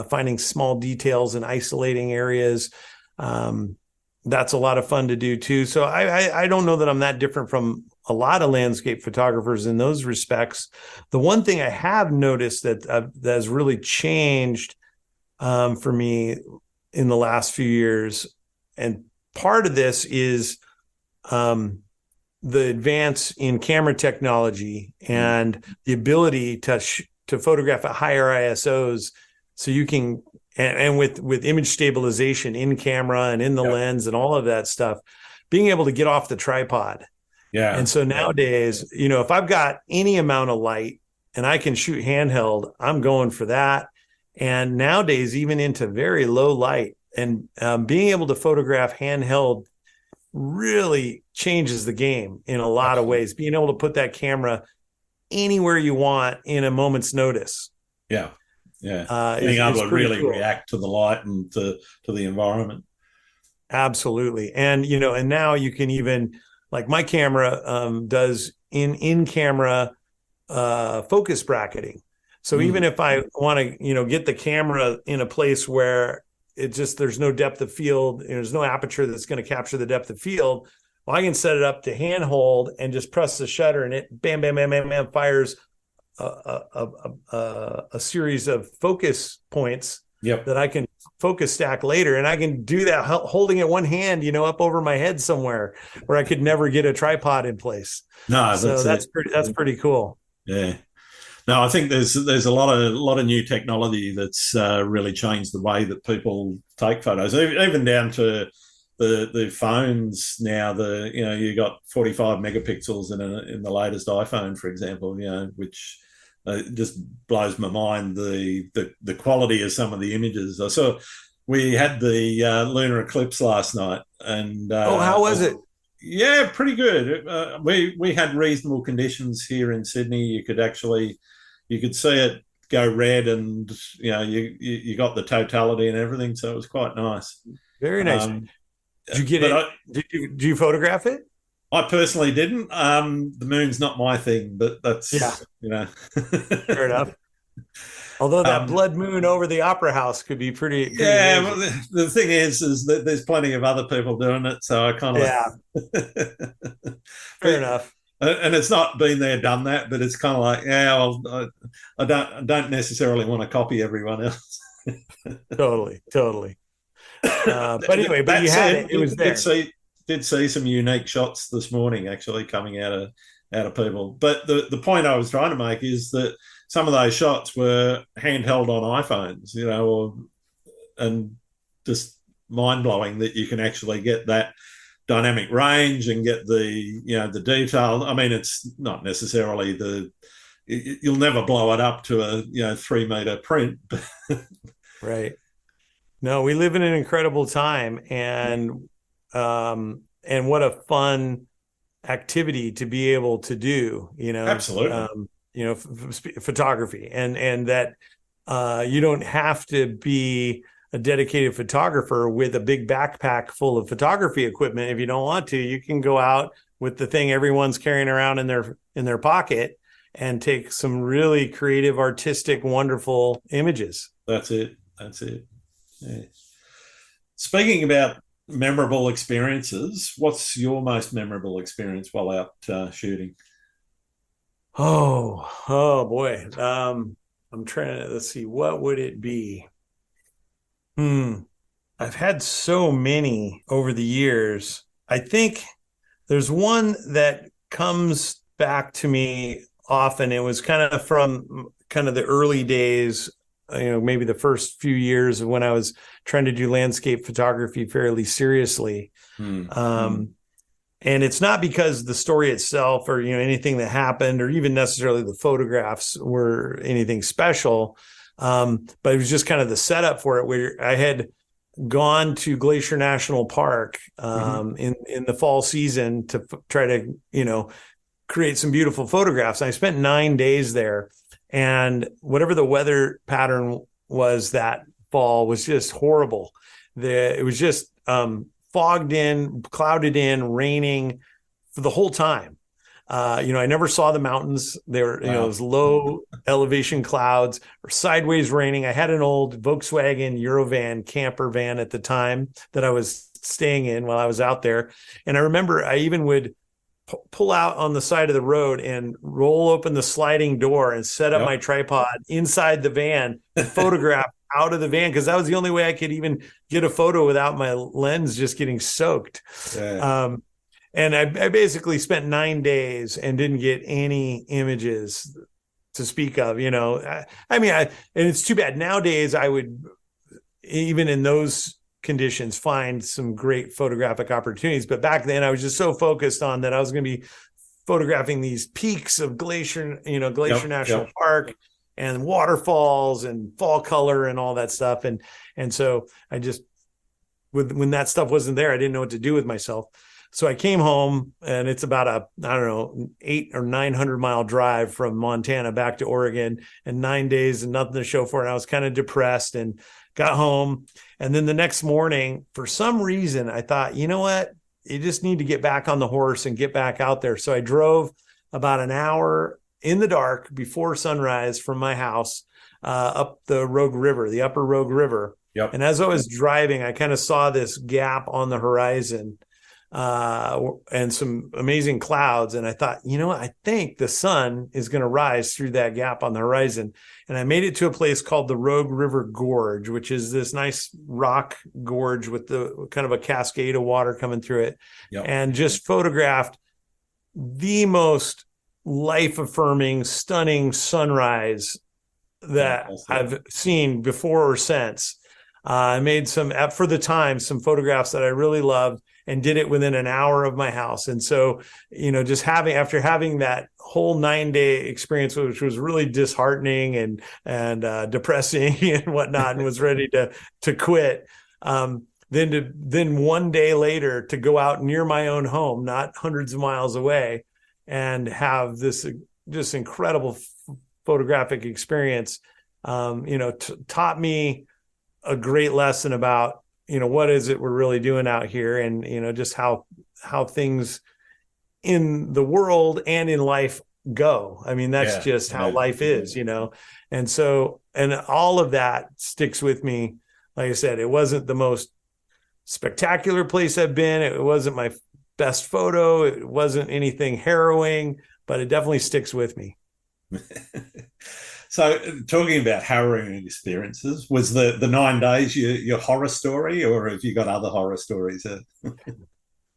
finding small details and isolating areas. That's a lot of fun to do too. So I don't know that I'm that different from a lot of landscape photographers in those respects. The one thing I have noticed that has really changed for me in the last few years, and part of this is the advance in camera technology and the ability to photograph at higher ISOs So you can, and with image stabilization in camera and in the lens and all of that stuff, being able to get off the tripod. Yeah. And so nowadays, if I've got any amount of light and I can shoot handheld, I'm going for that. And nowadays, even into very low light, and being able to photograph handheld really changes the game in a lot of ways. Being able to put that camera anywhere you want in a moment's notice. Yeah. Being able to really react to the light and to the environment. Absolutely. And, and now you can even, like my camera does in camera focus bracketing. So even if I want to, get the camera in a place where there's no depth of field, there's no aperture that's going to capture the depth of field, well, I can set it up to handhold and just press the shutter, and it bam, bam, bam, bam, bam, fires a series of focus points that I can focus stack later. And I can do that holding it one hand, up over my head somewhere where I could never get a tripod in place. No, so that's pretty cool. Yeah. No, I think there's a lot of new technology that's really changed the way that people take photos, even down to the phones now. You got 45 megapixels in the latest iPhone, for example. Which just blows my mind, the quality of some of the images. I saw we had the lunar eclipse last night, and how was it? Yeah, pretty good. We had reasonable conditions here in Sydney. You could see it go red, and you got the totality and everything. So it was quite nice. Very nice. Did you get it? Did you photograph it? I personally didn't. The moon's not my thing, but that's fair enough. Although that blood moon over the Opera House could be pretty yeah. Well, the thing is that there's plenty of other people doing it, so I kind of fair enough. And it's not been there, done that, but it's kind of like, I don't necessarily want to copy everyone else. Totally. But anyway, but you had it. It was there. Did see some unique shots this morning, actually, coming out of people. But the point I was trying to make is that some of those shots were handheld on iPhones, and just mind blowing that you can actually get that dynamic range and get the detail. I mean, it's not necessarily you'll never blow it up to a 3 meter print. Right. No, we live in an incredible time, and what a fun activity to be able to do, Absolutely. Photography, and that you don't have to be a dedicated photographer with a big backpack full of photography equipment. If you don't want to, you can go out with the thing everyone's carrying around in their pocket and take some really creative, artistic, wonderful images. That's it. Yeah. Speaking about memorable experiences, what's your most memorable experience while out shooting? Oh boy. I'm trying to, let's see, what would it be? I've had so many over the years. I think there's one that comes back to me often. It was kind of from kind of the early days, maybe the first few years of when I was trying to do landscape photography fairly seriously. And it's not because the story itself or, anything that happened or even necessarily the photographs were anything special. But it was just kind of the setup for it, where I had gone to Glacier National Park in the fall season to try to, create some beautiful photographs. I spent 9 days there, and whatever the weather pattern was that fall was just horrible. It was just fogged in, clouded in, raining for the whole time. I never saw the mountains. They were, it was low elevation clouds or sideways raining. I had an old Volkswagen Eurovan camper van at the time that I was staying in while I was out there. And I remember I even would pull out on the side of the road and roll open the sliding door and set up my tripod inside the van and photograph out of the van, because that was the only way I could even get a photo without my lens just getting soaked. And I basically spent 9 days and didn't get any images to speak of, and it's too bad nowadays. I would, even in those conditions, find some great photographic opportunities. But back then I was just so focused on that I was going to be photographing these peaks of Glacier National Park and waterfalls and fall color and all that stuff. And so I just, when that stuff wasn't there, I didn't know what to do with myself. So I came home, and it's about 800 or 900 mile drive from Montana back to Oregon, and 9 days and nothing to show for it. And I was kind of depressed and got home. And then the next morning, for some reason, I thought, you know what? You just need to get back on the horse and get back out there. So I drove about an hour in the dark before sunrise from my house up the Rogue River, the upper Rogue River. Yep. And as I was driving, I kind of saw this gap on the horizon and some amazing clouds. And I thought, you know what? I think the sun is going to rise through that gap on the horizon. And I made it to a place called the Rogue River Gorge, which is this nice rock gorge with the kind of a cascade of water coming through it. Yep. And just photographed the most life-affirming, stunning sunrise that I've seen before or since. I made some photographs that I really loved, and did it within an hour of my house. And so, just after having that whole 9-day experience, which was really disheartening and depressing and whatnot, and was ready to quit. Then 1 day later to go out near my own home, not hundreds of miles away, and have this just incredible photographic experience, taught me a great lesson about, what is it we're really doing out here, and, just how things in the world and in life go. I mean, that's just how life is, and so, and all of that sticks with me. Like I said, it wasn't the most spectacular place I've been. It wasn't my best photo. It wasn't anything harrowing, but it definitely sticks with me. So, talking about harrowing experiences, was the 9 days your horror story, or have you got other horror stories?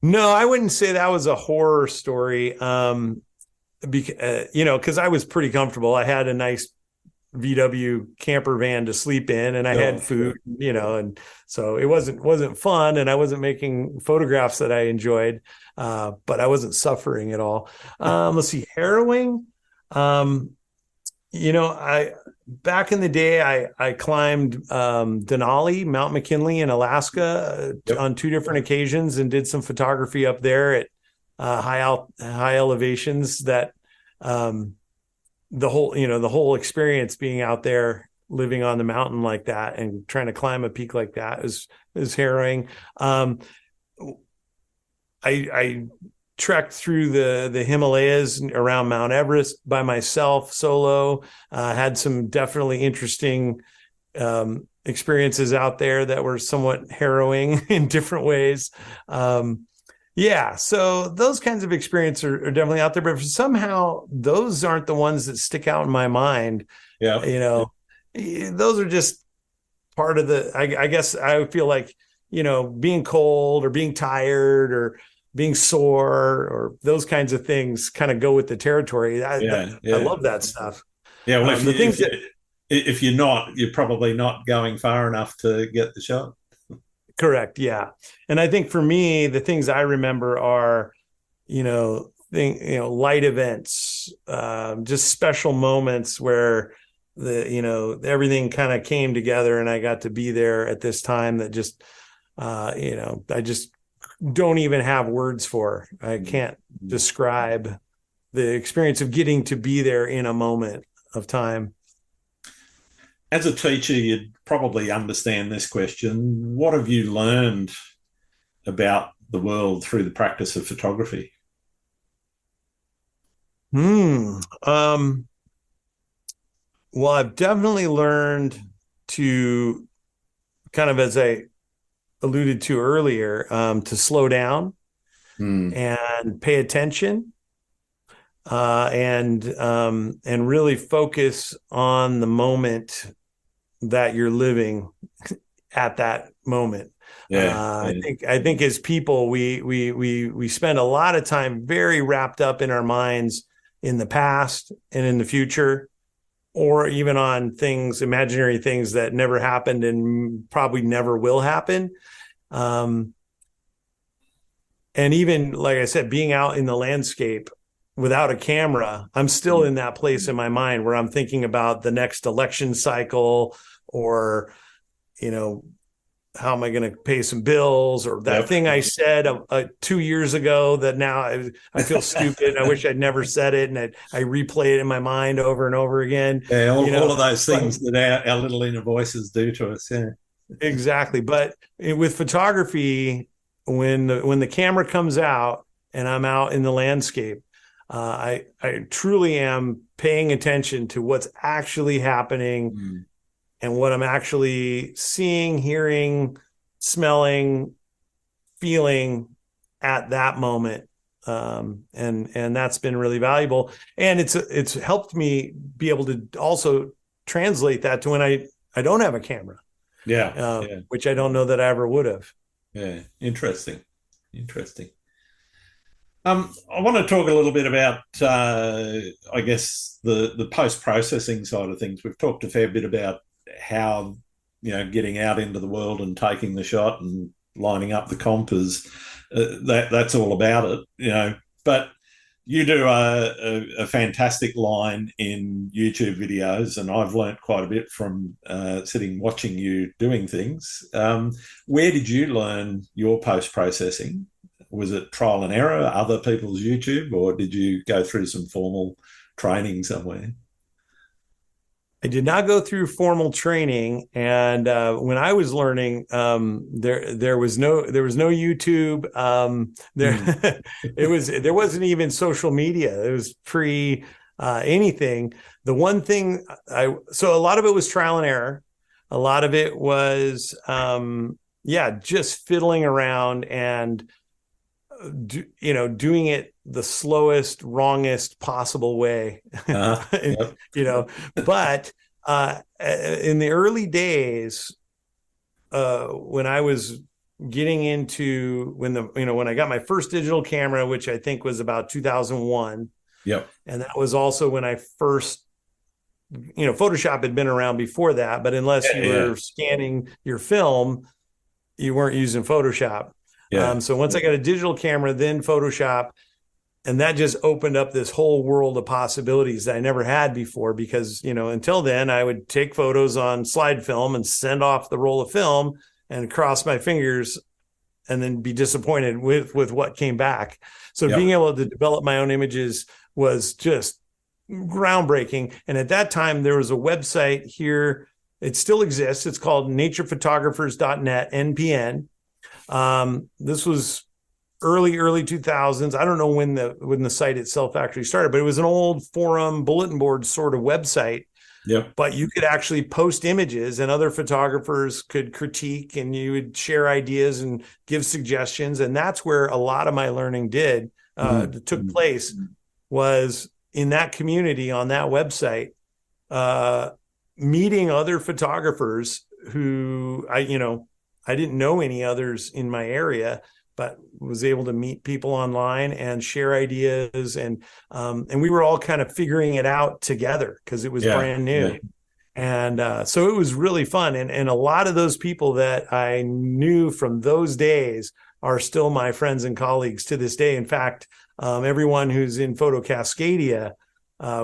No, I wouldn't say that was a horror story. Because I was pretty comfortable. I had a nice VW camper van to sleep in, and I had food, and so it wasn't fun, and I wasn't making photographs that I enjoyed, but I wasn't suffering at all. Let's see, harrowing. Back in the day, I climbed Denali, Mount McKinley in Alaska on 2 different occasions, and did some photography up there at high elevations. That the whole experience being out there, living on the mountain like that, and trying to climb a peak like that is harrowing. I trekked through the Himalayas around Mount Everest by myself, solo. Had some definitely interesting experiences out there that were somewhat harrowing in different ways. So those kinds of experiences are definitely out there, but somehow those aren't the ones that stick out in my mind. Those are just part of I guess I feel like, being cold or being tired or being sore or those kinds of things kind of go with the territory. I love that stuff. Yeah. Well, if you're not, you're probably not going far enough to get the shot. Correct. Yeah. And I think for me, the things I remember are, light events, just special moments where everything kind of came together, and I got to be there at this time that just, I just don't even have words for. I can't describe the experience of getting to be there in a moment of time. As a teacher, you'd probably understand this question. What have you learned about the world through the practice of photography? Well, I've definitely learned to, kind of as I alluded to earlier, to slow down and pay attention, and really focus on the moment that you're living at that moment. I think as people, we spend a lot of time very wrapped up in our minds in the past and in the future, or even on things, imaginary things that never happened and probably never will happen. Um, and even, like I said, being out in the landscape without a camera, I'm still in that place in my mind where I'm thinking about the next election cycle, or, you know, how am I going to pay some bills, or that thing I said 2 years ago that now I feel stupid. I wish I'd never said it. And I replay it in my mind over and over again. Yeah, all of those things that our little inner voices do to us. Yeah, exactly. But with photography, when the camera comes out and I'm out in the landscape, I truly am paying attention to what's actually happening and what I'm actually seeing, hearing, smelling, feeling at that moment. And that's been really valuable. And it's helped me be able to also translate that to when I don't have a camera. Which I don't know that I ever would have. Yeah, interesting. I want to talk a little bit about, I guess, the post-processing side of things. We've talked a fair bit about how, getting out into the world and taking the shot and lining up the comp is, that's all about it, But you do a fantastic line in YouTube videos, and I've learnt quite a bit from sitting watching you doing things. Where did you learn your post-processing? Was it trial and error, other people's YouTube, or did you go through some formal training somewhere? I did not go through formal training, and when I was learning, there was no YouTube. There wasn't even social media. It was pre anything. The one thing so a lot of it was trial and error. A lot of it was just fiddling around and doing it the slowest, wrongest possible way. Yep. But in the early days, when I was getting into when I got my first digital camera, which I think was about 2001. Yep. And that was also when I first, Photoshop had been around before that, but unless you were scanning your film, you weren't using Photoshop. So once I got a digital camera, then Photoshop, and that just opened up this whole world of possibilities that I never had before, because, until then I would take photos on slide film and send off the roll of film and cross my fingers and then be disappointed with what came back. So being able to develop my own images was just groundbreaking. And at that time, there was a website here. It still exists. It's called naturephotographers.net, NPN. This was early 2000s. I don't know when the site itself actually started, but it was an old forum bulletin board sort of website. But you could actually post images and other photographers could critique, and you would share ideas and give suggestions. And that's where a lot of my learning took place, was in that community on that website, meeting other photographers who I didn't know any others in my area, but was able to meet people online and share ideas. And we were all kind of figuring it out together because it was brand new. Yeah. And so it was really fun. And a lot of those people that I knew from those days are still my friends and colleagues to this day. In fact, everyone who's in Photo Cascadia,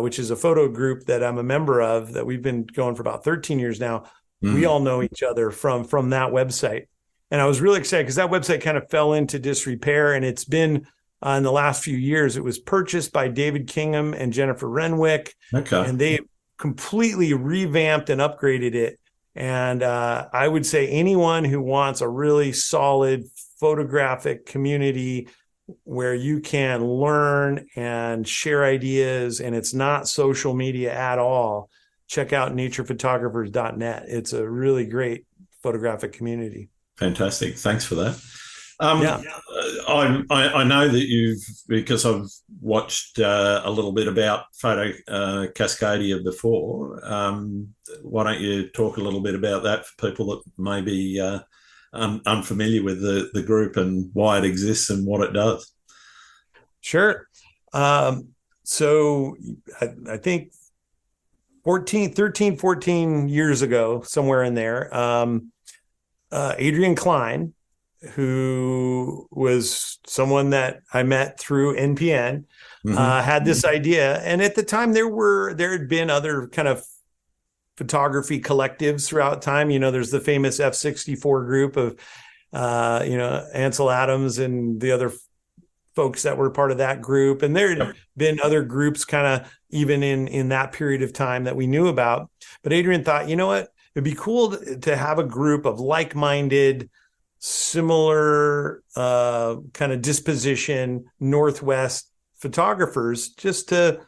which is a photo group that I'm a member of, that we've been going for about 13 years now, we all know each other from that website. And I was really excited because that website kind of fell into disrepair, and it's been in the last few years, it was purchased by David Kingham and Jennifer Renwick. Okay. And they completely revamped and upgraded it. And I would say anyone who wants a really solid photographic community where you can learn and share ideas, and it's not social media at all, check out naturephotographers.net. It's a really great photographic community. Fantastic. Thanks for that. I know that because I've watched a little bit about Photo Cascadia before. Why don't you talk a little bit about that for people that may be unfamiliar with the group and why it exists and what it does? Sure. So I think 14 years ago, somewhere in there, Adrian Klein, who was someone that I met through NPN, had this idea. And at the time there had been other kind of photography collectives throughout time. There's the famous F64 group of, Ansel Adams and the other folks that were part of that group. And there had been other groups kind of even in that period of time that we knew about. But Adrian thought, you know what, it'd be cool to have a group of like-minded, similar kind of disposition Northwest photographers, just to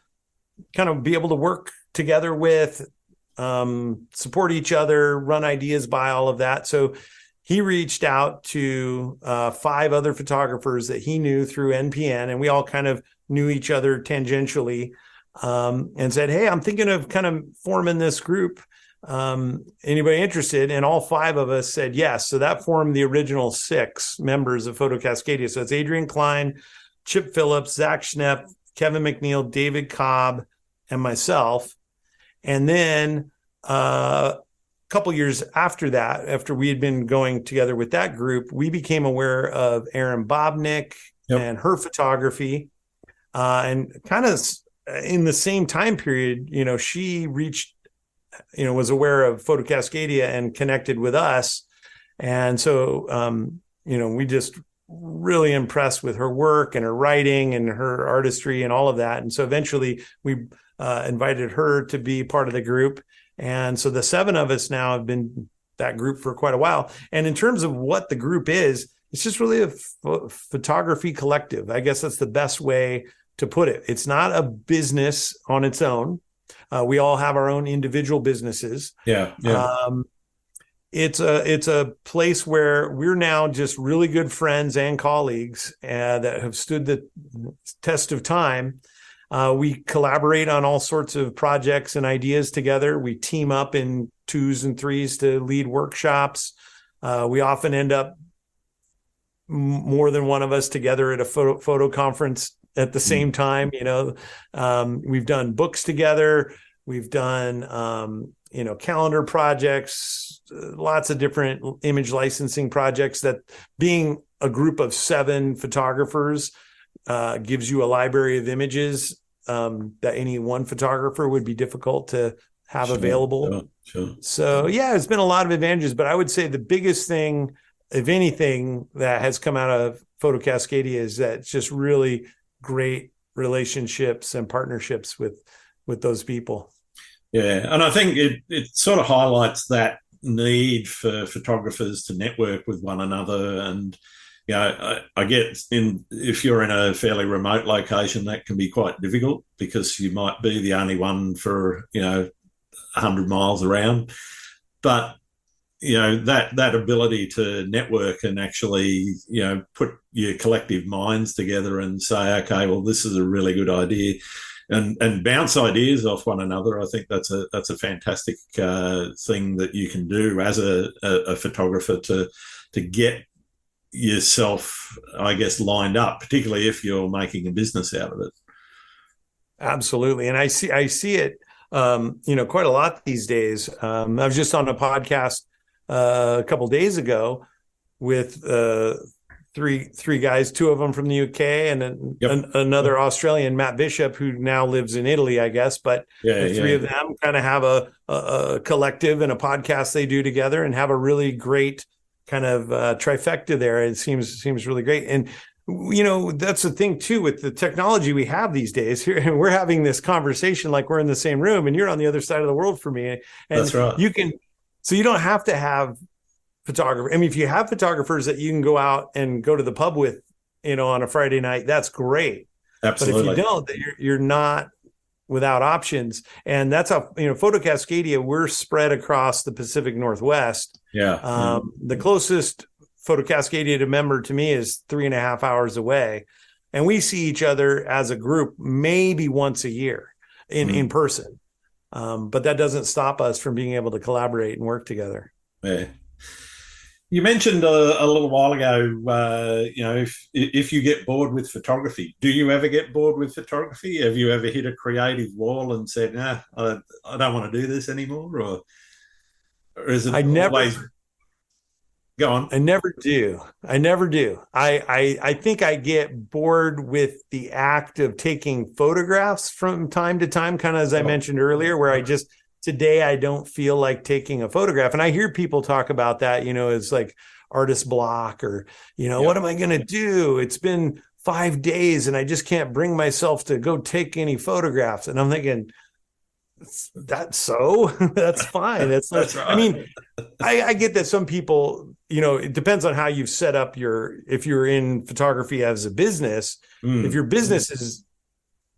kind of be able to work together with, support each other, run ideas by, all of that. So he reached out to 5 other photographers that he knew through NPN, and we all kind of knew each other tangentially, and said, hey, I'm thinking of kind of forming this group. Anybody interested? And all 5 of us said yes. So that formed the original 6 members of Photo Cascadia. So it's Adrian Klein, Chip Phillips, Zach Schnepp, Kevin McNeil, David Cobb, and myself. And then a couple years after that, after we had been going together with that group, we became aware of Erin Bobnick and her photography. And kind of in the same time period, she reached, was aware of Photo Cascadia and connected with us. And so, we just really impressed with her work and her writing and her artistry and all of that. And so eventually we invited her to be part of the group. And so the 7 of us now have been that group for quite a while. And in terms of what the group is, it's just really a photography collective. I guess that's the best way to put it. It's not a business on its own. We all have our own individual businesses. Yeah. It's a place where we're now just really good friends and colleagues that have stood the test of time. We collaborate on all sorts of projects and ideas together. We team up in 2s and 3s to lead workshops. We often end up more than one of us together at a photo conference at the same time. We've done books together. We've done, calendar projects, lots of different image licensing projects. That being a group of 7 photographers gives you a library of images that any one photographer would be difficult to have available. Sure. So it's been a lot of advantages, but I would say the biggest thing, if anything, that has come out of Photo Cascadia is that it's just really great relationships and partnerships with those people. Yeah, and I think it sort of highlights that need for photographers to network with one another. And I get if you're in a fairly remote location, that can be quite difficult because you might be the only one for 100 miles around. But that ability to network and actually put your collective minds together and say, okay, well, this is a really good idea, and bounce ideas off one another. I think that's a fantastic thing that you can do as a photographer to get yourself, I guess, lined up, particularly if you're making a business out of it. Absolutely. And I see it, quite a lot these days. I was just on a podcast a couple of days ago with three guys, 2 of them from the UK and another Australian, Matt Bishop, who now lives in Italy, I guess. But the 3 of them kind of have a collective and a podcast they do together and have a really great kind of trifecta there. It seems really great. And that's the thing too with the technology we have these days here, and we're having this conversation like we're in the same room and you're on the other side of the world for me. And that's right. You don't have to have photographers. I mean, if you have photographers that you can go out and go to the pub with, on a Friday night, that's great. Absolutely. But if you don't, you're not without options. And that's how, Photo Cascadia, we're spread across the Pacific Northwest. The closest Photo Cascadia member to me is 3.5 hours away. And we see each other as a group maybe once a year in person. But that doesn't stop us from being able to collaborate and work together. Yeah. You mentioned a little while ago, if you get bored with photography, do you ever get bored with photography? Have you ever hit a creative wall and said, "Nah, I don't want to do this anymore," or is it I never always go on? I never do. I never do. I think I get bored with the act of taking photographs from time to time, kind of as I mentioned earlier, where today I don't feel like taking a photograph. And I hear people talk about that, as like artist block or, what am I going to do? It's been 5 days and I just can't bring myself to go take any photographs. And I'm thinking, that's so that's fine. That's That's right. I mean, I get that some people, it depends on how you've set up if you're in photography as a business, if your business is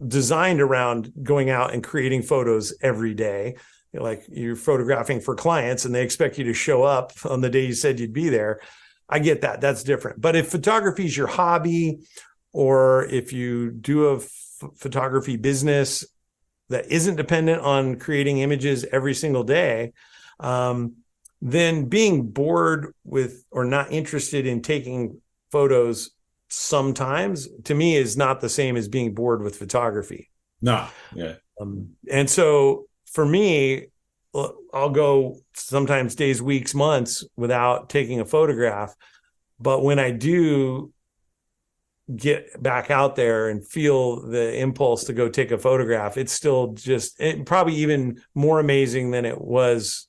designed around going out and creating photos every day, like you're photographing for clients and they expect you to show up on the day you said you'd be there. I get that. That's different. But if photography is your hobby, or if you do a photography business that isn't dependent on creating images every single day, then being bored with or not interested in taking photos sometimes, to me, is not the same as being bored with photography. No, yeah. And so for me, I'll go sometimes days, weeks, months without taking a photograph. But when I do get back out there and feel the impulse to go take a photograph, it's still probably even more amazing than it was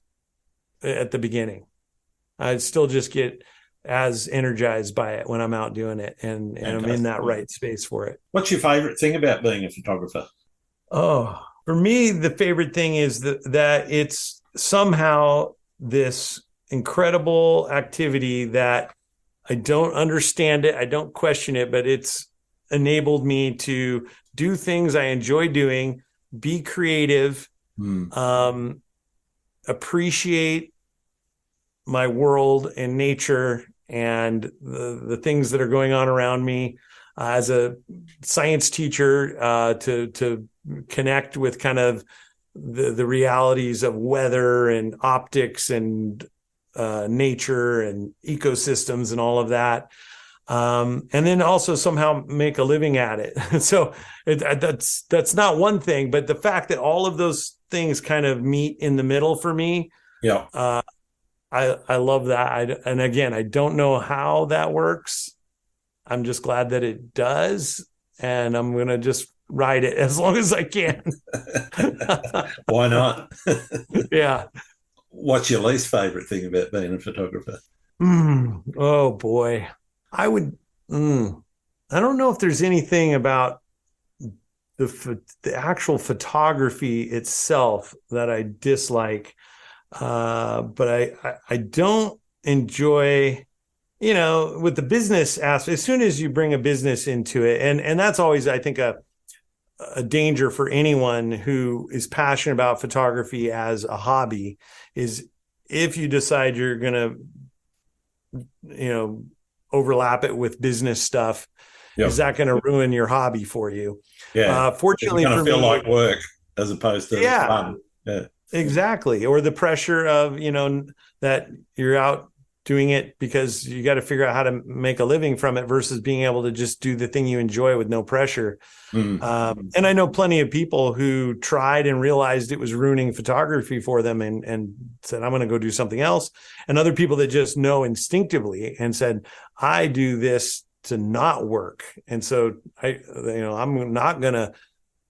at the beginning. I still just get as energized by it when I'm out doing it and I'm in that right space for it. What's your favorite thing about being a photographer? Oh, for me, the favorite thing is that it's somehow this incredible activity that I don't understand it. I don't question it, but it's enabled me to do things I enjoy doing, be creative, appreciate my world and nature and the things that are going on around me. As a science teacher, to connect with kind of the realities of weather and optics and nature and ecosystems and all of that. And then also somehow make a living at it. So that's not one thing, but the fact that all of those things kind of meet in the middle for me. Yeah. I love that. And again, I don't know how that works. I'm just glad that it does. And I'm going to just ride it as long as I can. Why not? Yeah. What's your least favorite thing about being a photographer? Oh boy. I don't know if there's anything about the actual photography itself that I dislike. But I don't enjoy, with the business aspect, as soon as you bring a business into it, and that's always, I think, a danger for anyone who is passionate about photography as a hobby, is if you decide you're going to, overlap it with business stuff, is that going to ruin your hobby for you? Yeah. Fortunately for me, feel like work as opposed to fun. Yeah. Exactly. Or the pressure of, that you're out doing it because you got to figure out how to make a living from it versus being able to just do the thing you enjoy with no pressure. And I know plenty of people who tried and realized it was ruining photography for them and said, I'm going to go do something else. And other people that just know instinctively and said, I do this to not work. And so I'm not going to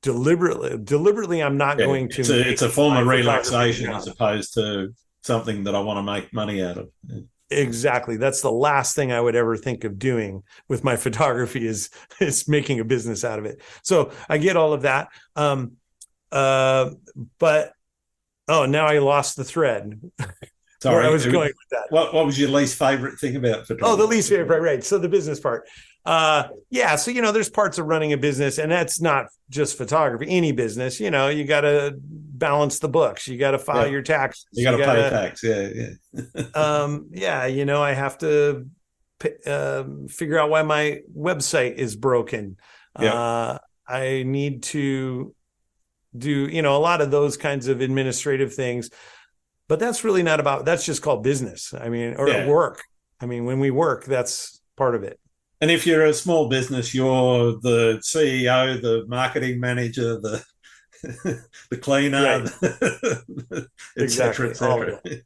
deliberately I'm not going to. It's a form of relaxation as opposed to something that I want to make money out of. Yeah. Exactly. That's the last thing I would ever think of doing with my photography is making a business out of it. So I get all of that. But now I lost the thread. Sorry, where I was going with that. What was your least favorite thing about photography? Oh, the least favorite, right. So the business part. So, there's parts of running a business, and that's not just photography, any business, you got to balance the books. You got to file your taxes. You got to pay tax. Yeah. I have to figure out why my website is broken. I need to do, a lot of those kinds of administrative things, but that's really not that's just called business. I mean, or work. I mean, when we work, that's part of it. And if you're a small business, you're the CEO, the marketing manager, the the cleaner, Right. et cetera, et Exactly. All of cetera. it.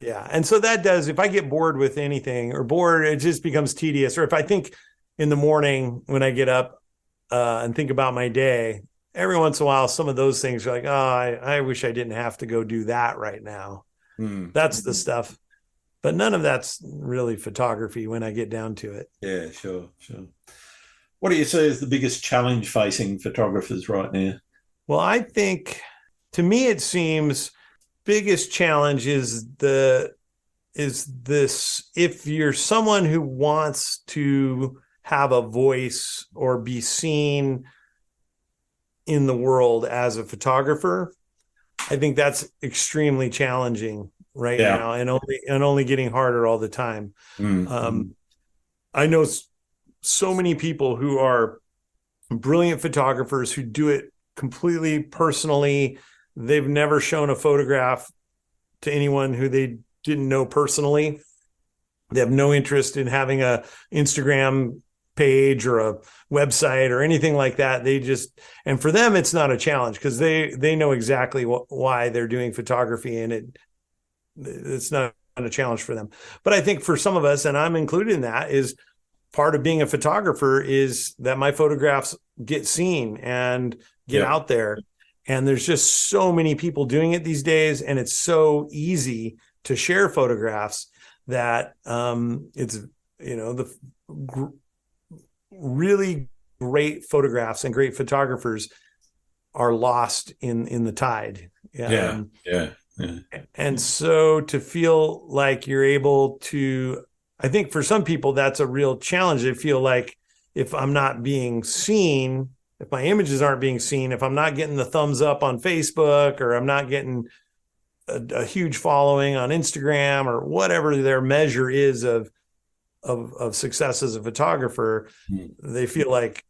Yeah. And so that does, if I get bored with anything or bored, it just becomes tedious. Or if I think in the morning when I get up and think about my day, every once in a while, some of those things are like, oh, I wish I didn't have to go do that right now. That's the stuff. But none of that's really photography when I get down to it. Yeah, sure, sure. What do you see as the biggest challenge facing photographers right now? Well, I think to me, it seems biggest challenge is this: if you're someone who wants to have a voice or be seen in the world as a photographer, I think that's extremely challenging right now, and only getting harder all the time. I know so many people who are brilliant photographers who do it completely personally. They've never shown a photograph to anyone who they didn't know personally. They have no interest in having a Instagram page or a website or anything like that. They just, and for them, it's not a challenge because they know exactly why they're doing photography, and it's not a challenge for them. But I think for some of us, and I'm included in that, is part of being a photographer is that my photographs get seen and get out there. And there's just so many people doing it these days, and it's so easy to share photographs that it's, the really great photographs and great photographers are lost in the tide. Yeah. And so to feel like you're able to, I think for some people, that's a real challenge. They feel like if I'm not being seen, if my images aren't being seen, if I'm not getting the thumbs up on Facebook, or I'm not getting a huge following on Instagram, or whatever their measure is of success as a photographer, they feel like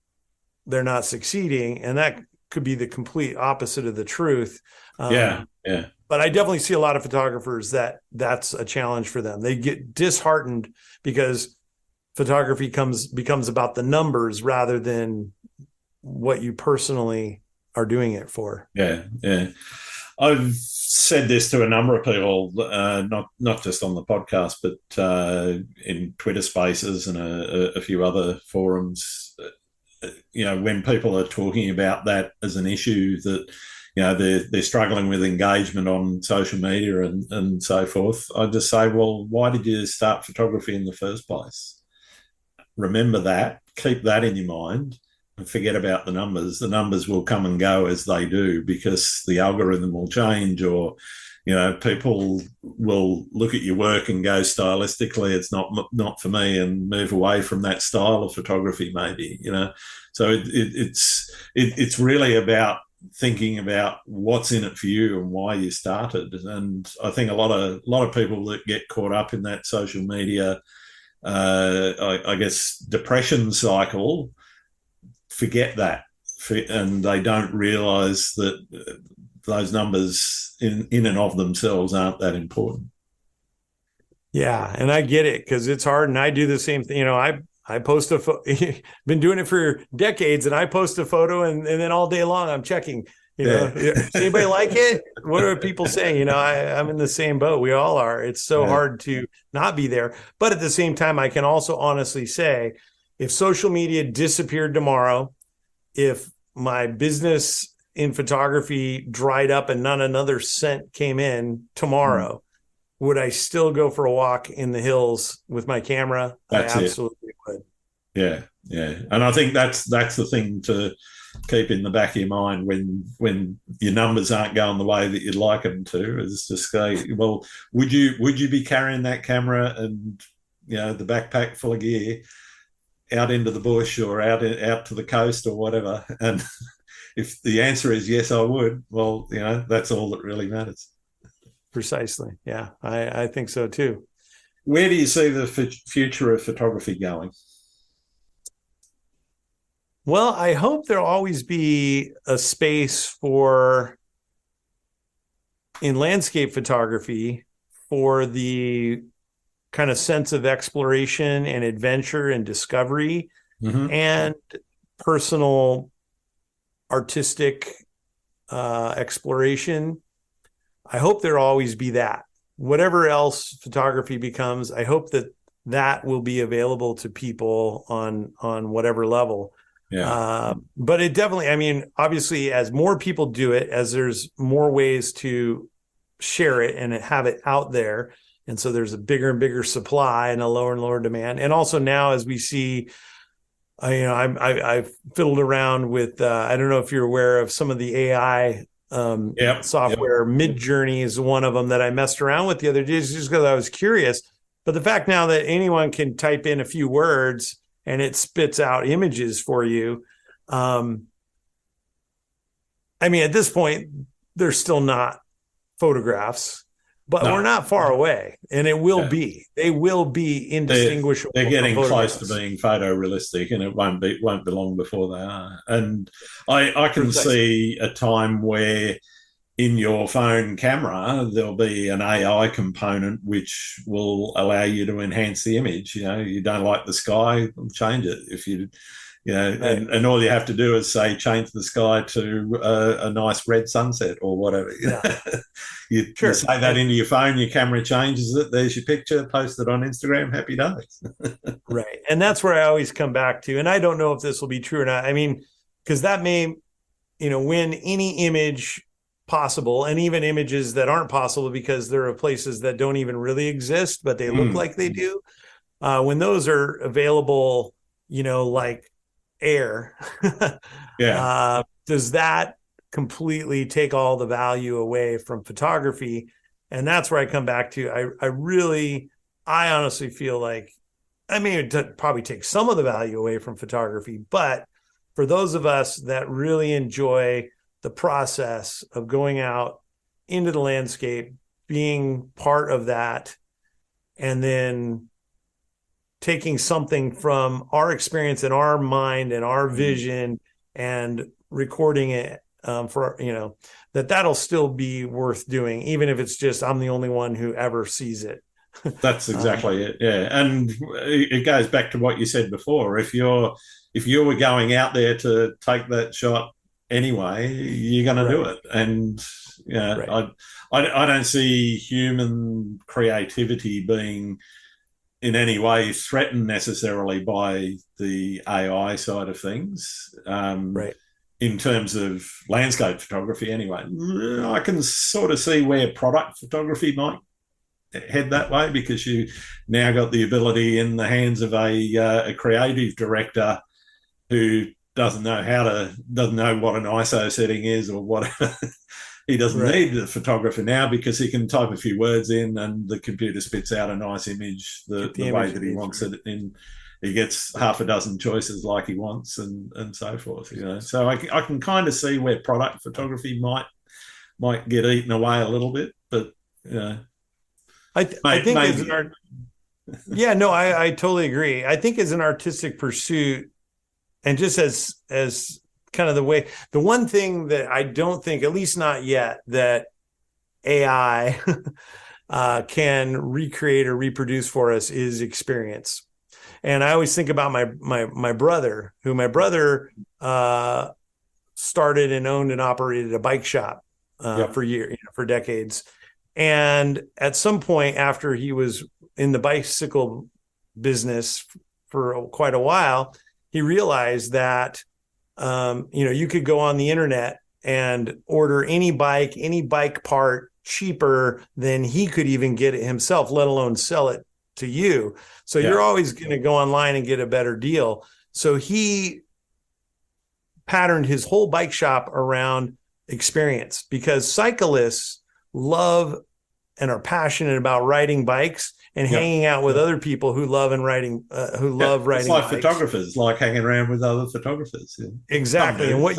they're not succeeding. And that could be the complete opposite of the truth. But I definitely see a lot of photographers that's a challenge for them. They get disheartened because photography becomes about the numbers rather than what you personally are doing it for. Yeah. I've said this to a number of people, not just on the podcast, but in Twitter Spaces and a few other forums. When people are talking about that as an issue, that they're struggling with engagement on social media and so forth, I just say, well, why did you start photography in the first place? Remember that, keep that in your mind, and forget about the numbers. The numbers will come and go as they do, because the algorithm will change, or people will look at your work and go, stylistically, it's not for me, and move away from that style of photography, maybe. So it's really about thinking about what's in it for you and why you started. And I think a lot of people that get caught up in that social media, I guess, depression cycle, forget that, and they don't realize that those numbers in and of themselves aren't that important. Yeah, and I get it, because it's hard, and I do the same thing. I post a photo, been doing it for decades, and I post a photo, and then all day long I'm checking, does anybody like it? What are people saying? I'm in the same boat. We all are. It's so hard to not be there. But at the same time, I can also honestly say, if social media disappeared tomorrow, if my business in photography dried up and not another cent came in tomorrow, would I still go for a walk in the hills with my camera? That's I absolutely would. Yeah. And I think that's the thing to keep in the back of your mind when your numbers aren't going the way that you'd like them to, is just say, well, would you be carrying that camera and the backpack full of gear out into the bush or out to the coast or whatever? And if the answer is yes, I would, well, that's all that really matters. Precisely. Yeah, I think so too. Where do you see the future of photography going? Well, I hope there'll always be a space in landscape photography for the kind of sense of exploration and adventure and discovery and personal artistic exploration. I hope there'll always be that. Whatever else photography becomes, I hope that will be available to people on whatever level. Yeah. But it definitely, I mean, obviously, as more people do it, as there's more ways to share it and have it out there, and so there's a bigger and bigger supply and a lower and lower demand. And also now, as we see, I've fiddled around with, I don't know if you're aware of some of the AI software. Midjourney is one of them that I messed around with the other day just because I was curious. But the fact now that anyone can type in a few words and it spits out images for you. I mean, at this point, they're still not photographs, but we're not far away, and it will be. They will be indistinguishable. They're getting close to being photorealistic, and it won't be long before they are. And I can see a time where in your phone camera there'll be an AI component which will allow you to enhance the image. You don't like the sky, change it. If you and all you have to do is say change the sky to a nice red sunset or whatever. You say that into your phone, your camera changes it. There's your picture, post it on Instagram. Happy days. Right, and that's where I always come back to. And I don't know if this will be true or not. I mean, because that may, win any image possible, and even images that aren't possible because there are places that don't even really exist, but they look like they do. When those are available, like air, does that completely take all the value away from photography? And that's where I come back to. I honestly feel like, I mean, it probably takes some of the value away from photography, but for those of us that really enjoy the process of going out into the landscape, being part of that, and then taking something from our experience and our mind and our vision and recording it for, that'll still be worth doing, even if it's just, I'm the only one who ever sees it. That's exactly it. Yeah. And it goes back to what you said before. If you were going out there to take that shot anyway, you're going to do it. And I don't see human creativity being in any way threatened necessarily by the AI side of things. In terms of landscape photography anyway, I can sort of see where product photography might head that way, because you now got the ability in the hands of a creative director who doesn't know what an ISO setting is or whatever. He doesn't need the photographer now, because he can type a few words in and the computer spits out a nice image the way that he wants it. And he gets half a dozen choices like he wants, and so forth. So I can kind of see where product photography might get eaten away a little bit, but I think I totally agree. I think as an artistic pursuit, and just as kind of the one thing that I don't think, at least not yet, that AI can recreate or reproduce for us is experience. And I always think about my brother, who started and owned and operated a bike shop for years, for decades. And at some point, after he was in the bicycle business for quite a while, he realized that you could go on the internet and order any bike part cheaper than he could even get it himself, let alone sell it to you. So you're always going to go online and get a better deal. So he patterned his whole bike shop around experience, because cyclists love and are passionate about riding bikes and hanging out with other people who love riding it's like bikes. Photographers like hanging around with other photographers. Exactly. And what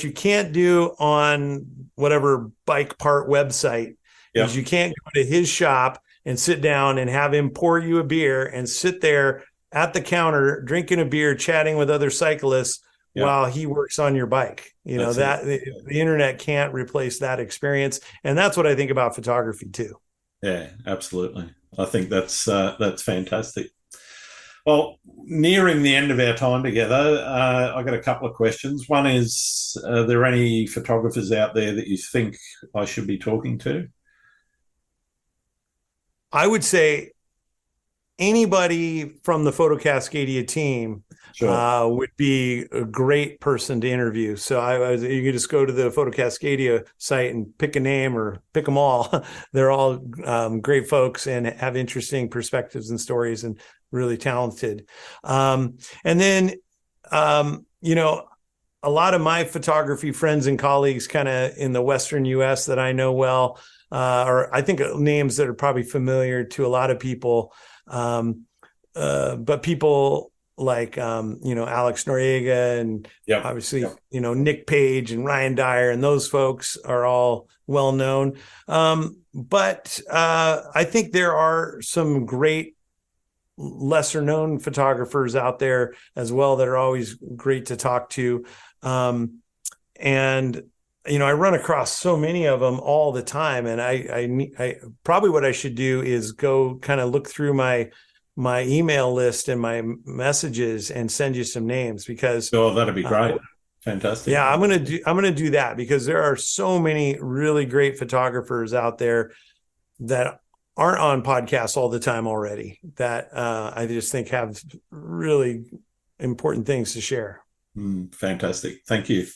you can't do on whatever bike part website is you can't go to his shop and sit down and have him pour you a beer and sit there at the counter drinking a beer, chatting with other cyclists while he works on your bike. The internet can't replace that experience. And that's what I think about photography too. Yeah, absolutely. I think that's fantastic. Well, nearing the end of our time together, I've got a couple of questions. One is, are there any photographers out there that you think I should be talking to? I would say anybody from the Photo Cascadia team Sure. would be a great person to interview. So you can just go to the Photo Cascadia site and pick a name or pick them all. They're all great folks and have interesting perspectives and stories and really talented. And then, a lot of my photography friends and colleagues kind of in the Western US that I know well, or I think names that are probably familiar to a lot of people. But people like, Alex Noriega and Yep. obviously, Yep. Nick Page and Ryan Dyer and those folks are all well known. But I think there are some great lesser known photographers out there as well that are always great to talk to. And I run across so many of them all the time, and I probably what I should do is go kind of look through my email list and my messages and send you some names because Oh, that'd be great. Fantastic. yeah, I'm gonna do that because there are so many really great photographers out there that aren't on podcasts all the time already that I just think have really important things to share. Fantastic. Thank you.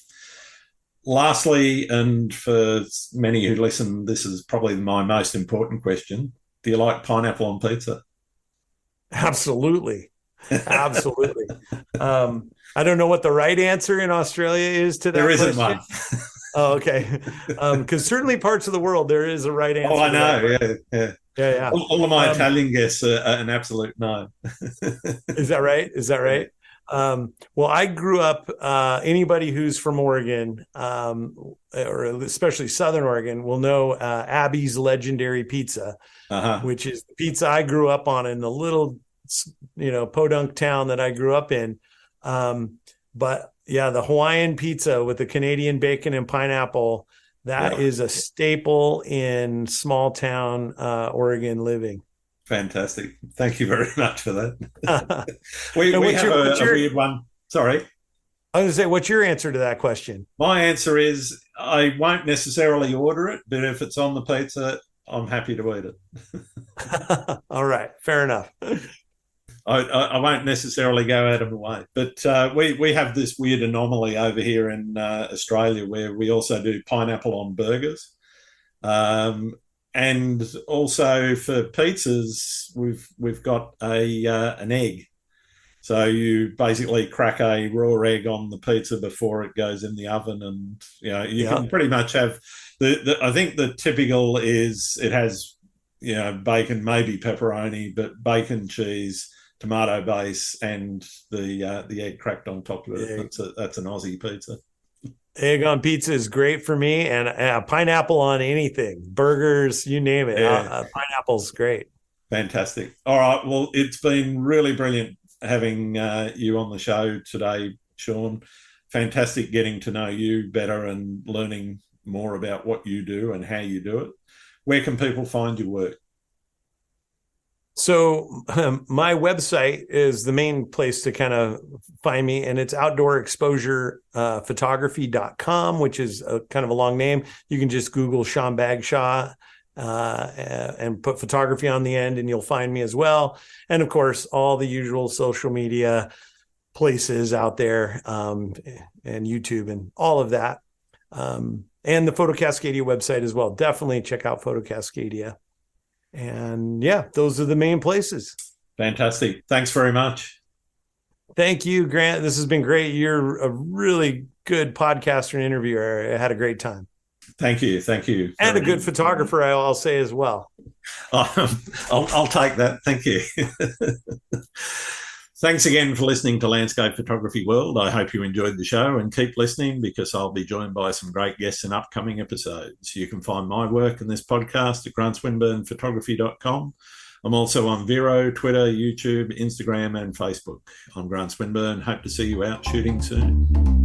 Lastly, and for many who listen, this is probably my most important question. Do you like pineapple on pizza? Absolutely. Absolutely. I don't know what the right answer in Australia is to that There isn't question. one. Oh, okay. Because certainly parts of the world there is a right answer. Oh, I know. Yeah, yeah. All of my Italian guests are an absolute no. Is that right? Is that right? Well, I grew up, anybody who's from Oregon, or especially Southern Oregon, will know Abby's Legendary Pizza, which is the pizza I grew up on in the little, podunk town that I grew up in. But yeah, the Hawaiian pizza with the Canadian bacon and pineapple, that is a staple in small town Oregon living. Fantastic. Thank you very much for that. we have a weird one. Sorry. I was going to say, what's your answer to that question? My answer is I won't necessarily order it, but if it's on the pizza, I'm happy to eat it. All right. Fair enough. I won't necessarily go out of the way. But we have this weird anomaly over here in Australia where we also do pineapple on burgers. And also for pizzas, we've got an egg. So you basically crack a raw egg on the pizza before it goes in the oven, and you can pretty much have I think the typical is it has bacon, maybe pepperoni, but bacon, cheese, tomato base, and the egg cracked on top of it. That's an Aussie pizza. Egg on pizza is great for me, and pineapple on anything, burgers, you name it. Pineapple's great. Fantastic. All right. Well, it's been really brilliant having you on the show today, Sean. Fantastic getting to know you better and learning more about what you do and how you do it. Where can people find your work? So my website is the main place to kind of find me, and it's outdoorexposurephotography.com, which is a kind of a long name. You can just Google Sean Bagshaw and put photography on the end, and you'll find me as well. And of course, all the usual social media places out there, and YouTube and all of that. And the Photo Cascadia website as well. Definitely check out Photo Cascadia. And yeah, those are the main places. Fantastic. Thanks very much. Thank you, Grant. This has been great. You're a really good podcaster and interviewer. I had a great time. Thank you. Thank you. And a good photographer, I'll say as well. I'll take that. Thank you. Thanks again for listening to Landscape Photography World. I hope you enjoyed the show, and keep listening because I'll be joined by some great guests in upcoming episodes. You can find my work in this podcast at grantswinburnephotography.com. I'm also on Vero, Twitter, YouTube, Instagram, and Facebook. I'm Grant Swinburne. Hope to see you out shooting soon.